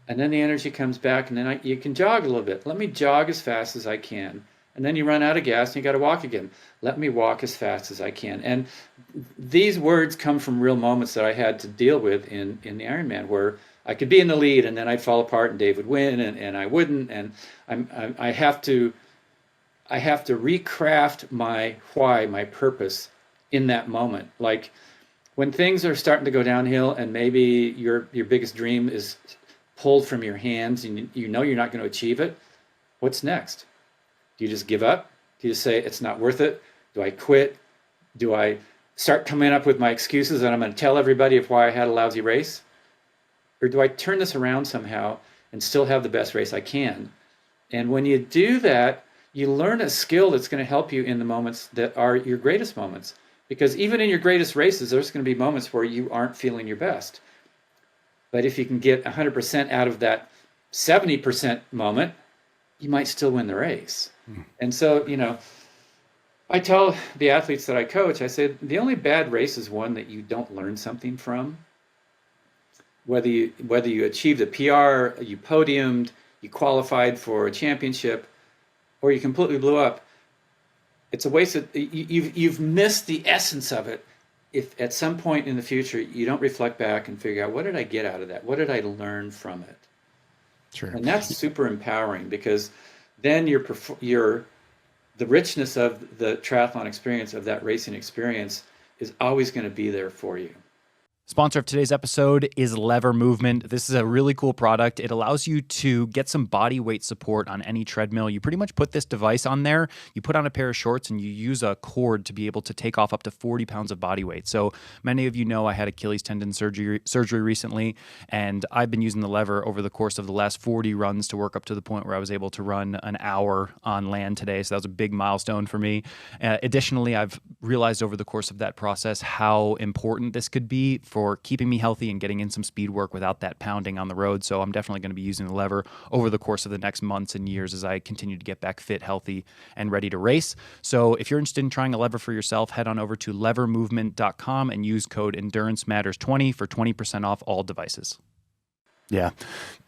Speaker 2: And then the energy comes back, and then you can jog a little bit. Let me jog as fast as I can. And then you run out of gas and you got to walk again. Let me walk as fast as I can. And these words come from real moments that I had to deal with in the Ironman, where I could be in the lead and then I'd fall apart and Dave would win and I wouldn't. And I have to recraft my why, my purpose in that moment. Like when things are starting to go downhill and maybe your biggest dream is pulled from your hands and you know you're not going to achieve it, what's next? Do you just give up? Do you just say it's not worth it? Do I quit? Do I start coming up with my excuses and I'm going to tell everybody of why I had a lousy race? Or do I turn this around somehow and still have the best race I can? And when you do that, you learn a skill that's going to help you in the moments that are your greatest moments. Because even in your greatest races, there's going to be moments where you aren't feeling your best. But if you can get 100% out of that 70% moment, you might still win the race. And so, I tell the athletes that I coach, I say, the only bad race is one that you don't learn something from. Whether you achieved a PR, you podiumed, you qualified for a championship, or you completely blew up, it's a waste of, you've missed the essence of it if at some point in the future you don't reflect back and figure out, what did I get out of that? What did I learn from it?
Speaker 1: Sure.
Speaker 2: And that's super empowering, because then the richness of the triathlon experience, of that racing experience, is always going to be there for you.
Speaker 1: Sponsor of today's episode is Lever Movement. This is a really cool product. It allows you to get some body weight support on any treadmill. You pretty much put this device on there, you put on a pair of shorts, and you use a cord to be able to take off up to 40 pounds of body weight. So many of you know I had Achilles tendon surgery recently, and I've been using the lever over the course of the last 40 runs to work up to the point where I was able to run an hour on land today. So that was a big milestone for me. Additionally, I've realized over the course of that process how important this could be for keeping me healthy and getting in some speed work without that pounding on the road. So I'm definitely going to be using the lever over the course of the next months and years as I continue to get back fit, healthy, and ready to race. So if you're interested in trying a lever for yourself, head on over to levermovement.com and use code ENDURANCEMATTERS20 for 20% off all devices. Yeah,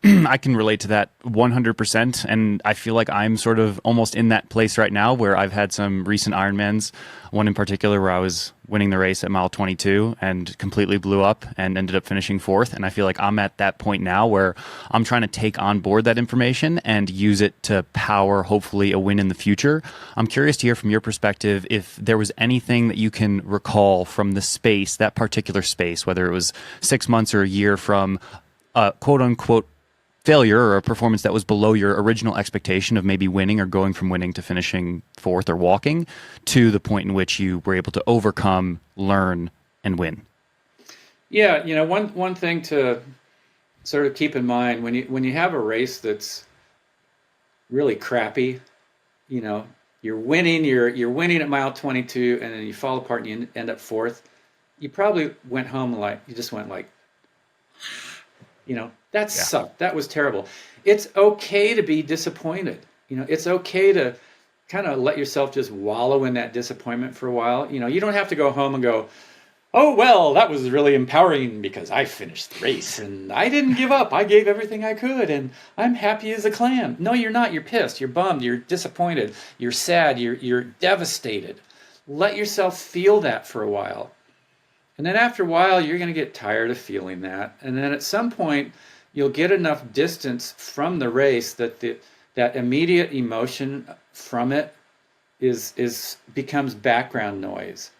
Speaker 1: I can relate to that 100%. And I feel like I'm sort of almost in that place right now where I've had some recent Ironmans, one in particular where I was winning the race at mile 22 and completely blew up and ended up finishing fourth. And I feel like I'm at that point now where I'm trying to take on board that information and use it to power, hopefully, a win in the future. I'm curious to hear from your perspective if there was anything that you can recall from the space, that particular space, whether it was 6 months or a year from quote unquote failure or a performance that was below your original expectation of maybe winning or going from winning to finishing fourth or walking, to the point in which you were able to overcome, learn, and win.
Speaker 2: Yeah, one thing to sort of keep in mind when you have a race that's really crappy, you're winning at mile 22 and then you fall apart and you end up fourth, you probably went home that sucked. That was terrible. It's okay to be disappointed. It's okay to kind of let yourself just wallow in that disappointment for a while. You don't have to go home and go, oh, well, that was really empowering because I finished the race and I didn't give up. I gave everything I could and I'm happy as a clam. No, you're not. You're pissed. You're bummed. You're disappointed. You're sad. You're devastated. Let yourself feel that for a while. And then after a while, you're going to get tired of feeling that. And then at some point, you'll get enough distance from the race that that immediate emotion from it becomes background noise.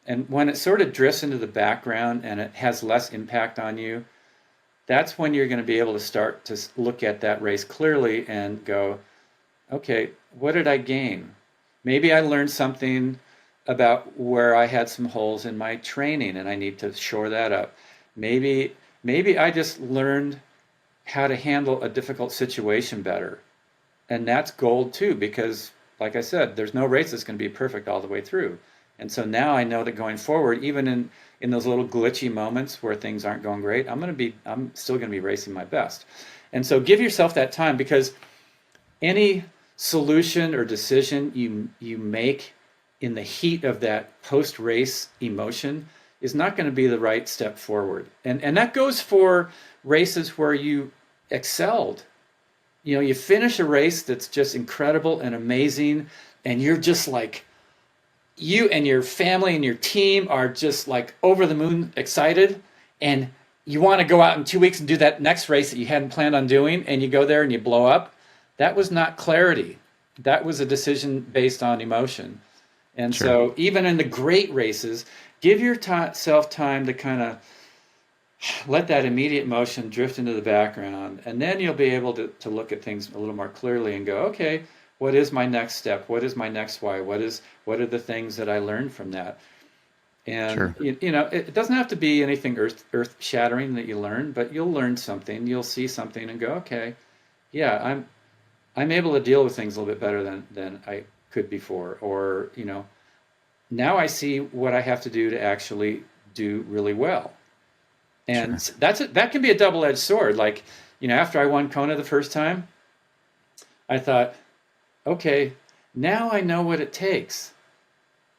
Speaker 2: And when it sort of drifts into the background and it has less impact on you, that's when you're going to be able to start to look at that race clearly and go, okay, what did I gain? Maybe I learned something about where I had some holes in my training and I need to shore that up. Maybe I just learned how to handle a difficult situation better. And that's gold too, because like I said, there's no race that's going to be perfect all the way through. And so now I know that going forward, even in those little glitchy moments where things aren't going great, I'm still going to be racing my best. And so give yourself that time, because any solution or decision you make in the heat of that post-race emotion is not going to be the right step forward. And that goes for races where you excelled. You finish a race that's just incredible and amazing, and you're just like, you and your family and your team are just like over the moon excited, and you want to go out in 2 weeks and do that next race that you hadn't planned on doing, and you go there and you blow up. That was not clarity. That was a decision based on emotion. And sure. So even in the great races, give yourself time to kind of let that immediate motion drift into the background, and then you'll be able to look at things a little more clearly and go, okay, what is my next step? What is my next why? What are the things that I learned from that? And
Speaker 1: Sure.
Speaker 2: it doesn't have to be anything earth shattering that you learn, but you'll learn something. You'll see something and go, okay, yeah, I'm able to deal with things a little bit better than I could before. Or, now I see what I have to do to actually do really well. And
Speaker 1: Sure.
Speaker 2: that can be a double-edged sword. Like, after I won Kona the first time, I thought, okay, now I know what it takes.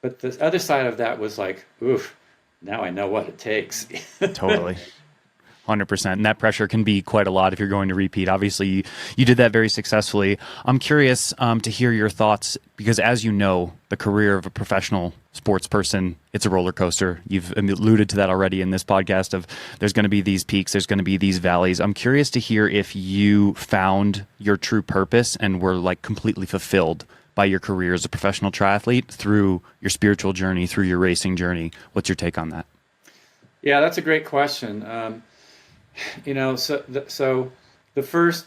Speaker 2: But the other side of that was like, oof, now I know what it takes.
Speaker 1: Totally. 100%. And that pressure can be quite a lot if you're going to repeat. Obviously, you did that very successfully. I'm curious to hear your thoughts because, as you know, the career of a professional sports person, it's a roller coaster. You've alluded to that already in this podcast of there's going to be these peaks, there's going to be these valleys. I'm curious to hear if you found your true purpose and were like completely fulfilled by your career as a professional triathlete through your spiritual journey, through your racing journey. What's your take on that?
Speaker 2: Yeah, that's a great question. So the first,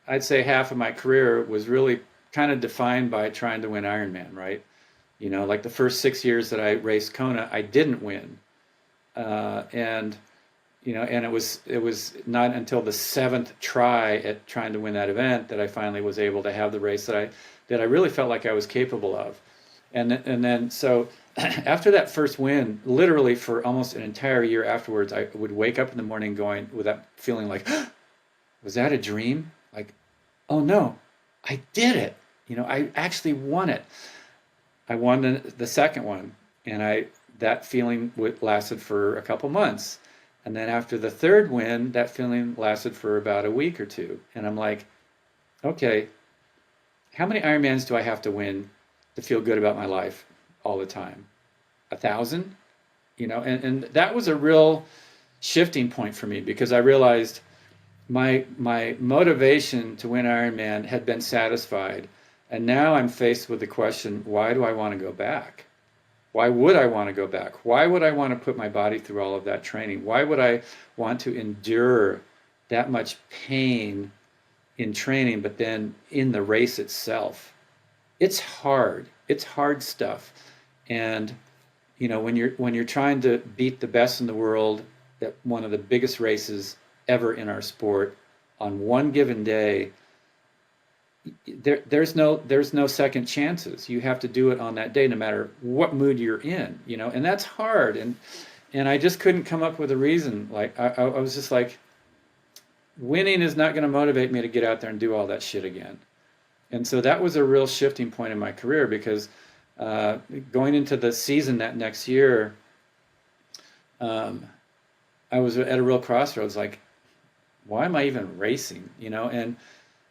Speaker 2: I'd say half of my career was really kind of defined by trying to win Ironman, right? Like the first 6 years that I raced Kona, I didn't win. And it was not until the seventh try at trying to win that event that I finally was able to have the race that I really felt like I was capable of. And then so after that first win, literally for almost an entire year afterwards, I would wake up in the morning going with that feeling like, was that a dream? Like, oh no, I did it. I actually won it. I won the second one, and that feeling lasted for a couple months. And then after the third win, that feeling lasted for about a week or two. And I'm like, okay, how many Ironmans do I have to win to feel good about my life all the time? 1,000? And that was a real shifting point for me because I realized my motivation to win Ironman had been satisfied. And now I'm faced with the question, why do I want to go back? Why would I want to go back? Why would I want to put my body through all of that training? Why would I want to endure that much pain in training, but then in the race itself? It's hard. It's hard stuff. And when you're trying to beat the best in the world at one of the biggest races ever in our sport on one given day, there's no second chances. You have to do it on that day, no matter what mood you're in, and that's hard. And I just couldn't come up with a reason. Like I was just like, winning is not going to motivate me to get out there and do all that shit again. And so that was a real shifting point in my career because going into the season that next year, I was at a real crossroads. Like, why am I even racing? And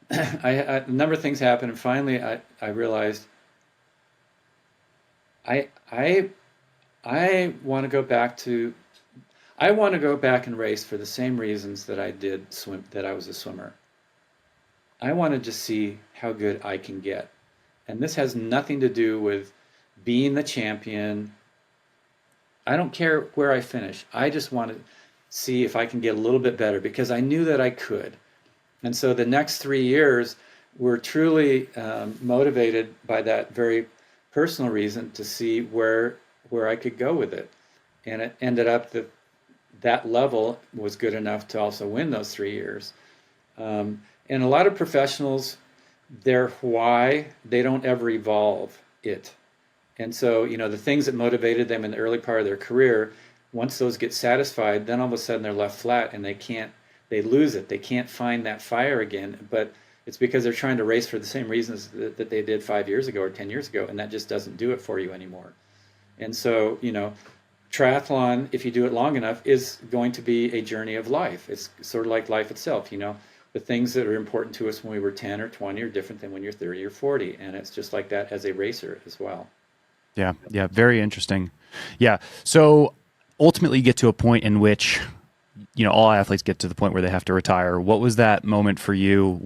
Speaker 2: a number of things happened, and finally I realized I want to go back and race for the same reasons that I did swim, that I was a swimmer. I want to just see how good I can get. And this has nothing to do with being the champion. I don't care where I finish. I just want to see if I can get a little bit better because I knew that I could. And so the next 3 years were truly motivated by that very personal reason to see where I could go with it. And it ended up that level was good enough to also win those 3 years. And a lot of professionals, their why, they don't ever evolve it. And so, the things that motivated them in the early part of their career, once those get satisfied, then all of a sudden they're left flat and they lose it. They can't find that fire again. But it's because they're trying to race for the same reasons that they did 5 years ago or 10 years ago, and that just doesn't do it for you anymore. And so, triathlon, if you do it long enough, is going to be a journey of life. It's sort of like life itself, The things that are important to us when we were 10 or 20 are different than when you're 30 or 40. And it's just like that as a racer as well.
Speaker 1: Yeah. Very interesting. Yeah. So ultimately you get to a point in which, all athletes get to the point where they have to retire. What was that moment for you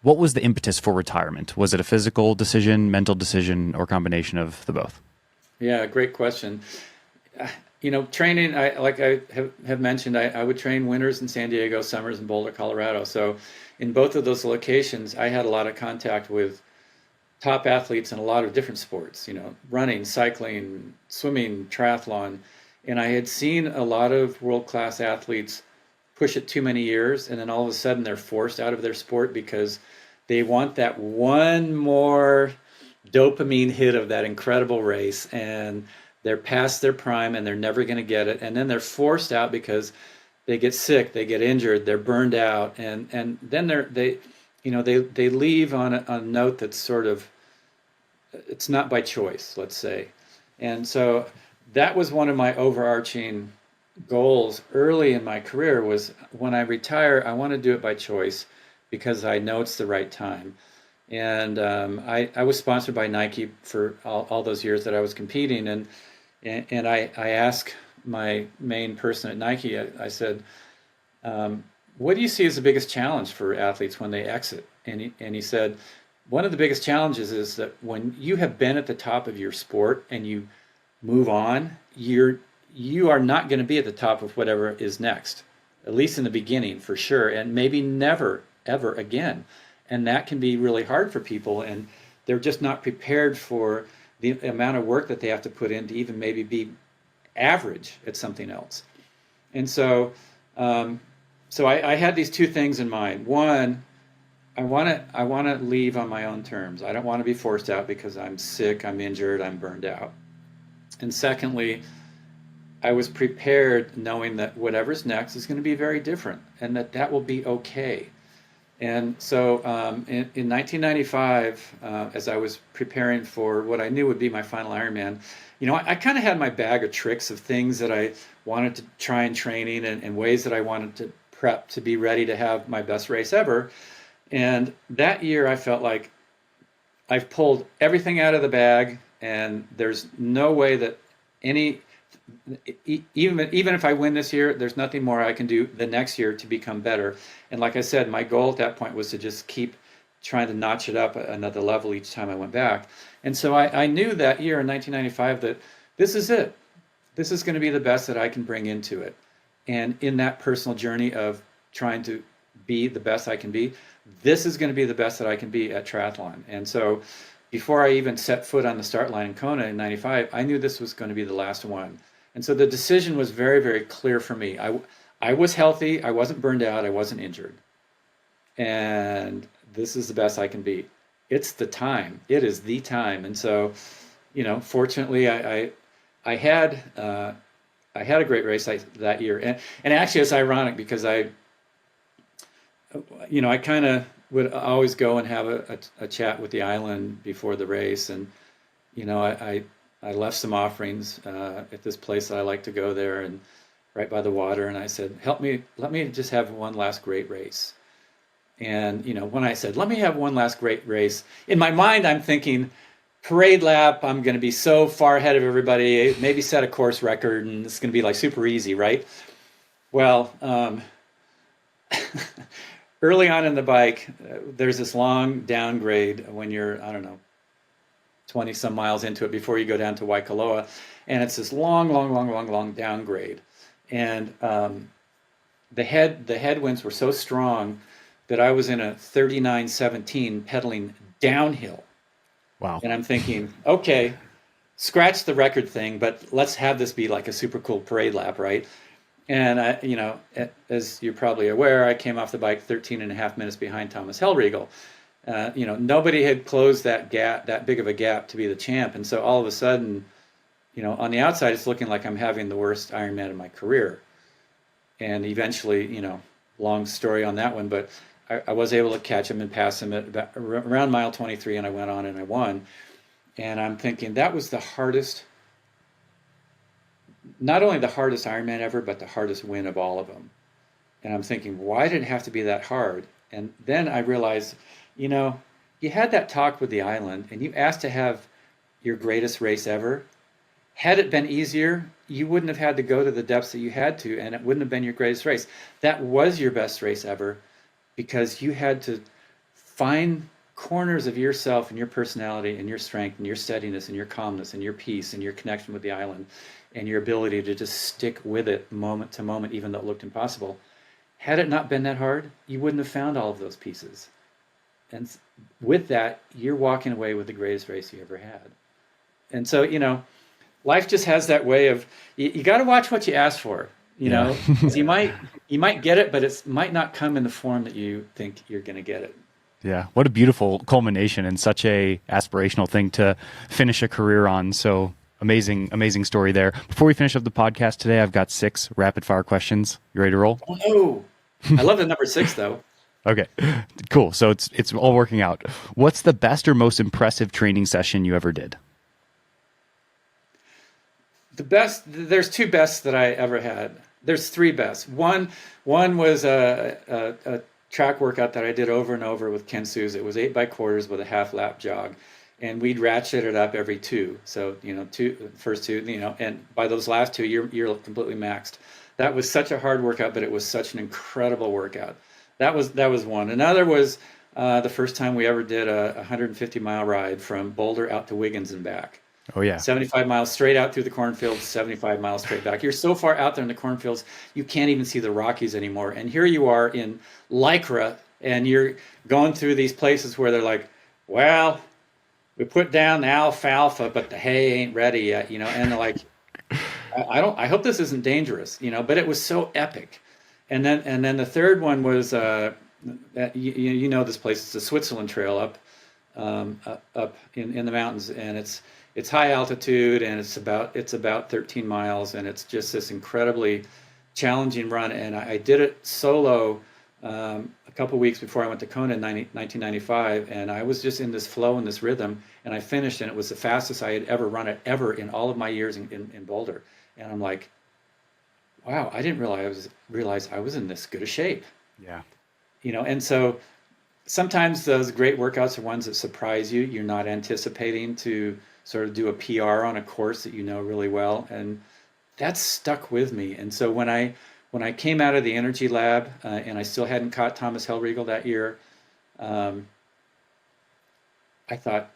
Speaker 1: what was the impetus for retirement? Was it a physical decision, mental decision, or combination of the both?
Speaker 2: Yeah, great question. training, like I have mentioned, I would train winters in San Diego, summers in Boulder, Colorado. So in both of those locations, I had a lot of contact with top athletes in a lot of different sports, running, cycling, swimming, triathlon. And I had seen a lot of world-class athletes push it too many years, and then all of a sudden they're forced out of their sport because they want that one more dopamine hit of that incredible race, and they're past their prime and they're never going to get it. And then they're forced out because they get sick, they get injured, they're burned out, and then they leave on a note that's sort of, it's not by choice, let's say. And so that was one of my overarching goals early in my career, was when I retire, I want to do it by choice because I know it's the right time. And I was sponsored by Nike for all those years that I was competing, and I asked my main person at Nike, I said, what do you see as the biggest challenge for athletes when they exit? And he said, one of the biggest challenges is that when you have been at the top of your sport and you move on, you are not going to be at the top of whatever is next, at least in the beginning for sure, and maybe never, ever again. And that can be really hard for people, and they're just not prepared for the amount of work that they have to put in to even maybe be average at something else. And so, I had these two things in mind. One, I want to leave on my own terms. I don't want to be forced out because I'm sick, I'm injured, I'm burned out. And secondly, I was prepared knowing that whatever's next is going to be very different, and that will be okay. And so in 1995, as I was preparing for what I knew would be my final Ironman, I kind of had my bag of tricks of things that I wanted to try in training, and ways that I wanted to prep to be ready to have my best race ever. And that year I felt like I've pulled everything out of the bag, and there's no way that even if I win this year, there's nothing more I can do the next year to become better. And like I said, my goal at that point was to just keep trying to notch it up another level each time I went back. And so I knew that year in 1995 that this is it. This is going to be the best that I can bring into it. And in that personal journey of trying to be the best I can be, this is going to be the best that I can be at triathlon. And so before I even set foot on the start line in Kona in 95, I knew this was going to be the last one. And so the decision was very, very clear for me. I was healthy, I wasn't burned out, I wasn't injured. And this is the best I can be. It's the time. It is the time. And so, fortunately, I had a great race that year. And actually, it's ironic because I kind of would always go and have a chat with the island before the race. And, I left some offerings at this place that I like to go there, and right by the water. And I said, let me just have one last great race. And, when I said, let me have one last great race, in my mind, I'm thinking parade lap, I'm going to be so far ahead of everybody, maybe set a course record, and it's going to be like super easy, right? Well, early on in the bike, there's this long downgrade when you're, I don't know, 20 some miles into it before you go down to Waikoloa. And it's this long downgrade. And the headwinds were so strong that I was in a 39.17 pedaling downhill.
Speaker 1: Wow.
Speaker 2: And I'm thinking, okay, scratch the record thing, but let's have this be like a super cool parade lap, right? And as you're probably aware, I came off the bike 13 and a half minutes behind Thomas Hellriegel. Nobody had closed that gap, that big of a gap, to be the champ. And so all of a sudden, on the outside, it's looking like I'm having the worst Ironman of my career. And eventually, long story on that one, but I was able to catch him and pass him at around mile 23, and I went on and I won. And I'm thinking that was the hardest, not only the hardest Ironman ever, but the hardest win of all of them. And I'm thinking, why did it have to be that hard? And then I realized, you had that talk with the island, and you asked to have your greatest race ever. Had it been easier, you wouldn't have had to go to the depths that you had to, and it wouldn't have been your greatest race. That was your best race ever, because you had to find corners of yourself and your personality and your strength and your steadiness and your calmness and your peace and your connection with the island and your ability to just stick with it moment to moment, even though it looked impossible. Had it not been that hard, you wouldn't have found all of those pieces. And with that, you're walking away with the greatest race you ever had. And so, life just has that way of, you got to watch what you ask for,
Speaker 1: Yeah.
Speaker 2: 'cause you might get it, but it might not come in the form that you think you're going to get it.
Speaker 1: Yeah. What a beautiful culmination and such a aspirational thing to finish a career on. So amazing, amazing story there. Before we finish up the podcast today, I've got 6 rapid fire questions. You ready to roll?
Speaker 2: Oh, no. I love the number 6, though.
Speaker 1: Okay, cool. So it's all working out. What's the best or most impressive training session you ever did?
Speaker 2: The best, there's 2 bests that I ever had. There's 3 bests. One was a track workout that I did over and over with Ken Souza. It was 8x4s with a half lap jog. And we'd ratchet it up every 2. So, first 2, and by those last 2, you're completely maxed. That was such a hard workout, but it was such an incredible workout. That was one. Another was the first time we ever did a 150-mile ride from Boulder out to Wiggins and back.
Speaker 1: Oh yeah.
Speaker 2: 75 miles straight out through the cornfields, 75 miles straight back. You're so far out there in the cornfields, you can't even see the Rockies anymore. And here you are in Lycra, and you're going through these places where they're like, well, we put down the alfalfa, but the hay ain't ready yet, and they're like, I hope this isn't dangerous, but it was so epic. And then the third one was, this place, it's the Switzerland Trail up in the mountains, and it's high altitude, and it's about 13 miles, and it's just this incredibly challenging run. And I did it solo a couple weeks before I went to Kona in 1995, and I was just in this flow and this rhythm, and I finished, and it was the fastest I had ever run it ever in all of my years in Boulder. And I'm like, wow, I didn't realize I was in this good a shape.
Speaker 1: Yeah.
Speaker 2: And so sometimes those great workouts are ones that surprise you. You're not anticipating to sort of do a PR on a course that you know really well, and that's stuck with me. And so when I came out of the energy lab, and I still hadn't caught Thomas Hellriegel that year, I thought,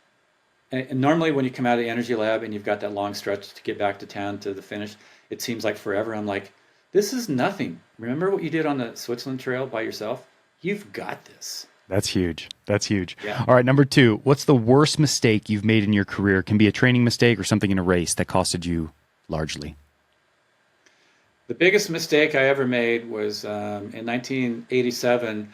Speaker 2: and normally when you come out of the energy lab and you've got that long stretch to get back to town to the finish, it seems like forever. I'm like, this is nothing. Remember what you did on the Switzerland Trail by yourself? You've got this.
Speaker 1: That's huge. That's huge.
Speaker 2: Yeah.
Speaker 1: All right, number 2, what's the worst mistake you've made in your career? It can be a training mistake or something in a race that costed you largely.
Speaker 2: The biggest mistake I ever made was in 1987.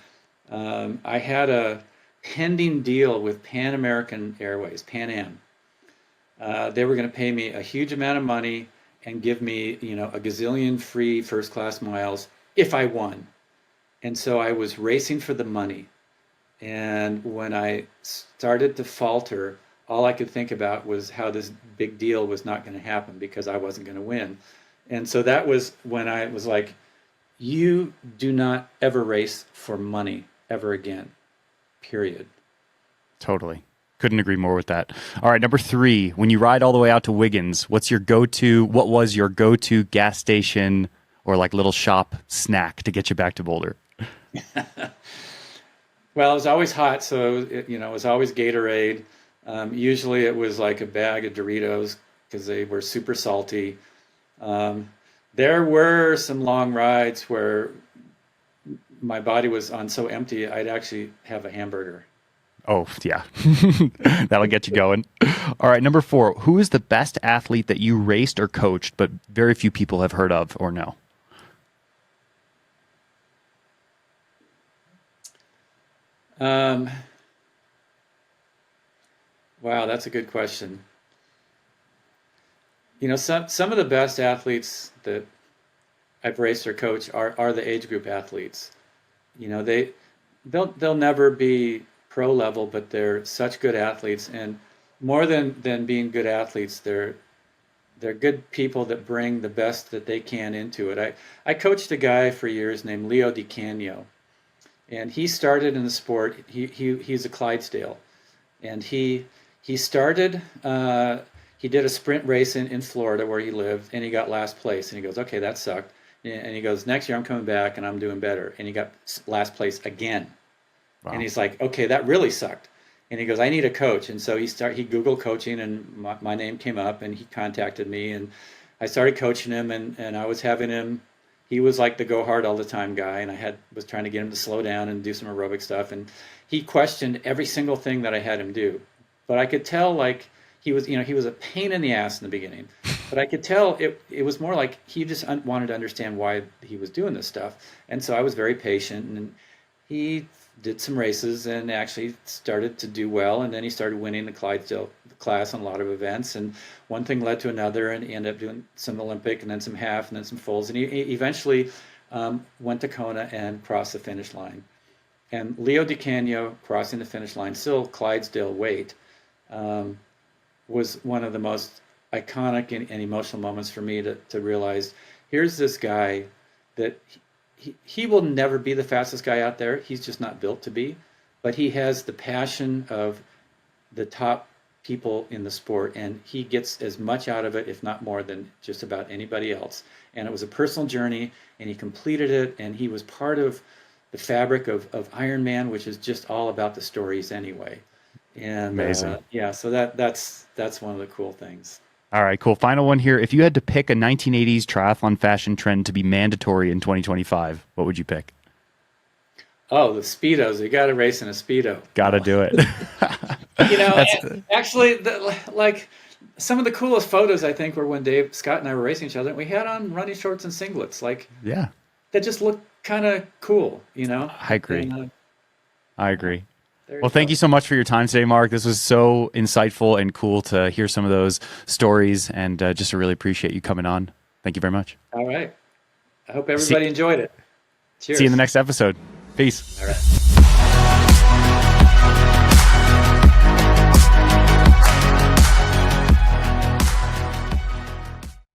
Speaker 2: I had a pending deal with Pan American Airways, Pan Am. They were going to pay me a huge amount of money and give me, a gazillion free first class miles if I won. And so I was racing for the money. And when I started to falter, all I could think about was how this big deal was not going to happen because I wasn't going to win. And so that was when I was like, you do not ever race for money ever again, period.
Speaker 1: Totally. Couldn't agree more with that. All right, number 3, when you ride all the way out to Wiggins, what was your go-to gas station or like little shop snack to get you back to Boulder?
Speaker 2: Well, it was always hot, so it was always Gatorade. Usually it was like a bag of Doritos because they were super salty. There were some long rides where my body was on so empty, I'd actually have a hamburger.
Speaker 1: Oh, yeah. That'll get you going. All right, number 4, who is the best athlete that you raced or coached, but very few people have heard of or know?
Speaker 2: Wow, that's a good question. Some of the best athletes that I've raced or coached are the age group athletes. They'll never be pro level, but they're such good athletes, and more than being good athletes, they're good people that bring the best that they can into it. I coached a guy for years named Leo DiCanio, and he started in the sport. He's a Clydesdale, and he started. He did a sprint race in Florida where he lived, and he got last place. And he goes, okay, that sucked. And he goes, next year I'm coming back and I'm doing better. And he got last place again.
Speaker 1: Wow.
Speaker 2: And he's like, okay, that really sucked. and he goes, I need a coach. And so he Googled coaching, and my name came up, and he contacted me, and I started coaching him, and I was having him. He was like the go hard all the time guy, and was trying to get him to slow down and do some aerobic stuff, and he questioned every single thing that I had him do. But I could tell, like, he was a pain in the ass in the beginning, but I could tell it was more like he just wanted to understand why he was doing this stuff. And so I was very patient, and he did some races and actually started to do well, and then he started winning the Clydesdale class on a lot of events, and one thing led to another, and he ended up doing some Olympic and then some half and then some fulls, and he eventually went to Kona and crossed the finish line. And Leo DiCanio crossing the finish line, still Clydesdale weight, was one of the most iconic and emotional moments for me to realize, here's this guy that he will never be the fastest guy out there. He's just not built to be, but he has the passion of the top people in the sport, and he gets as much out of it, if not more, than just about anybody else. And it was a personal journey, and he completed it, and he was part of the fabric of Ironman, which is just all about the stories anyway. And
Speaker 1: Amazing.
Speaker 2: so that's one of the cool things.
Speaker 1: All right, cool. Final one here. If you had to pick a 1980s triathlon fashion trend to be mandatory in 2025, what would you pick?
Speaker 2: Oh, the Speedos. You got to race in a Speedo.
Speaker 1: Got to do it.
Speaker 2: Actually, like some of the coolest photos, I think, were when Scott and I were racing each other, and we had on running shorts and singlets. Like,
Speaker 1: yeah,
Speaker 2: that just looked kind of cool,
Speaker 1: I agree.
Speaker 2: And,
Speaker 1: I agree. Well, thank you so much for your time today, Mark. This was so insightful and cool to hear some of those stories, and just to really appreciate you coming on. Thank you very much.
Speaker 2: All right. I hope everybody enjoyed it. Cheers.
Speaker 1: See you in the next episode. Peace.
Speaker 2: All right.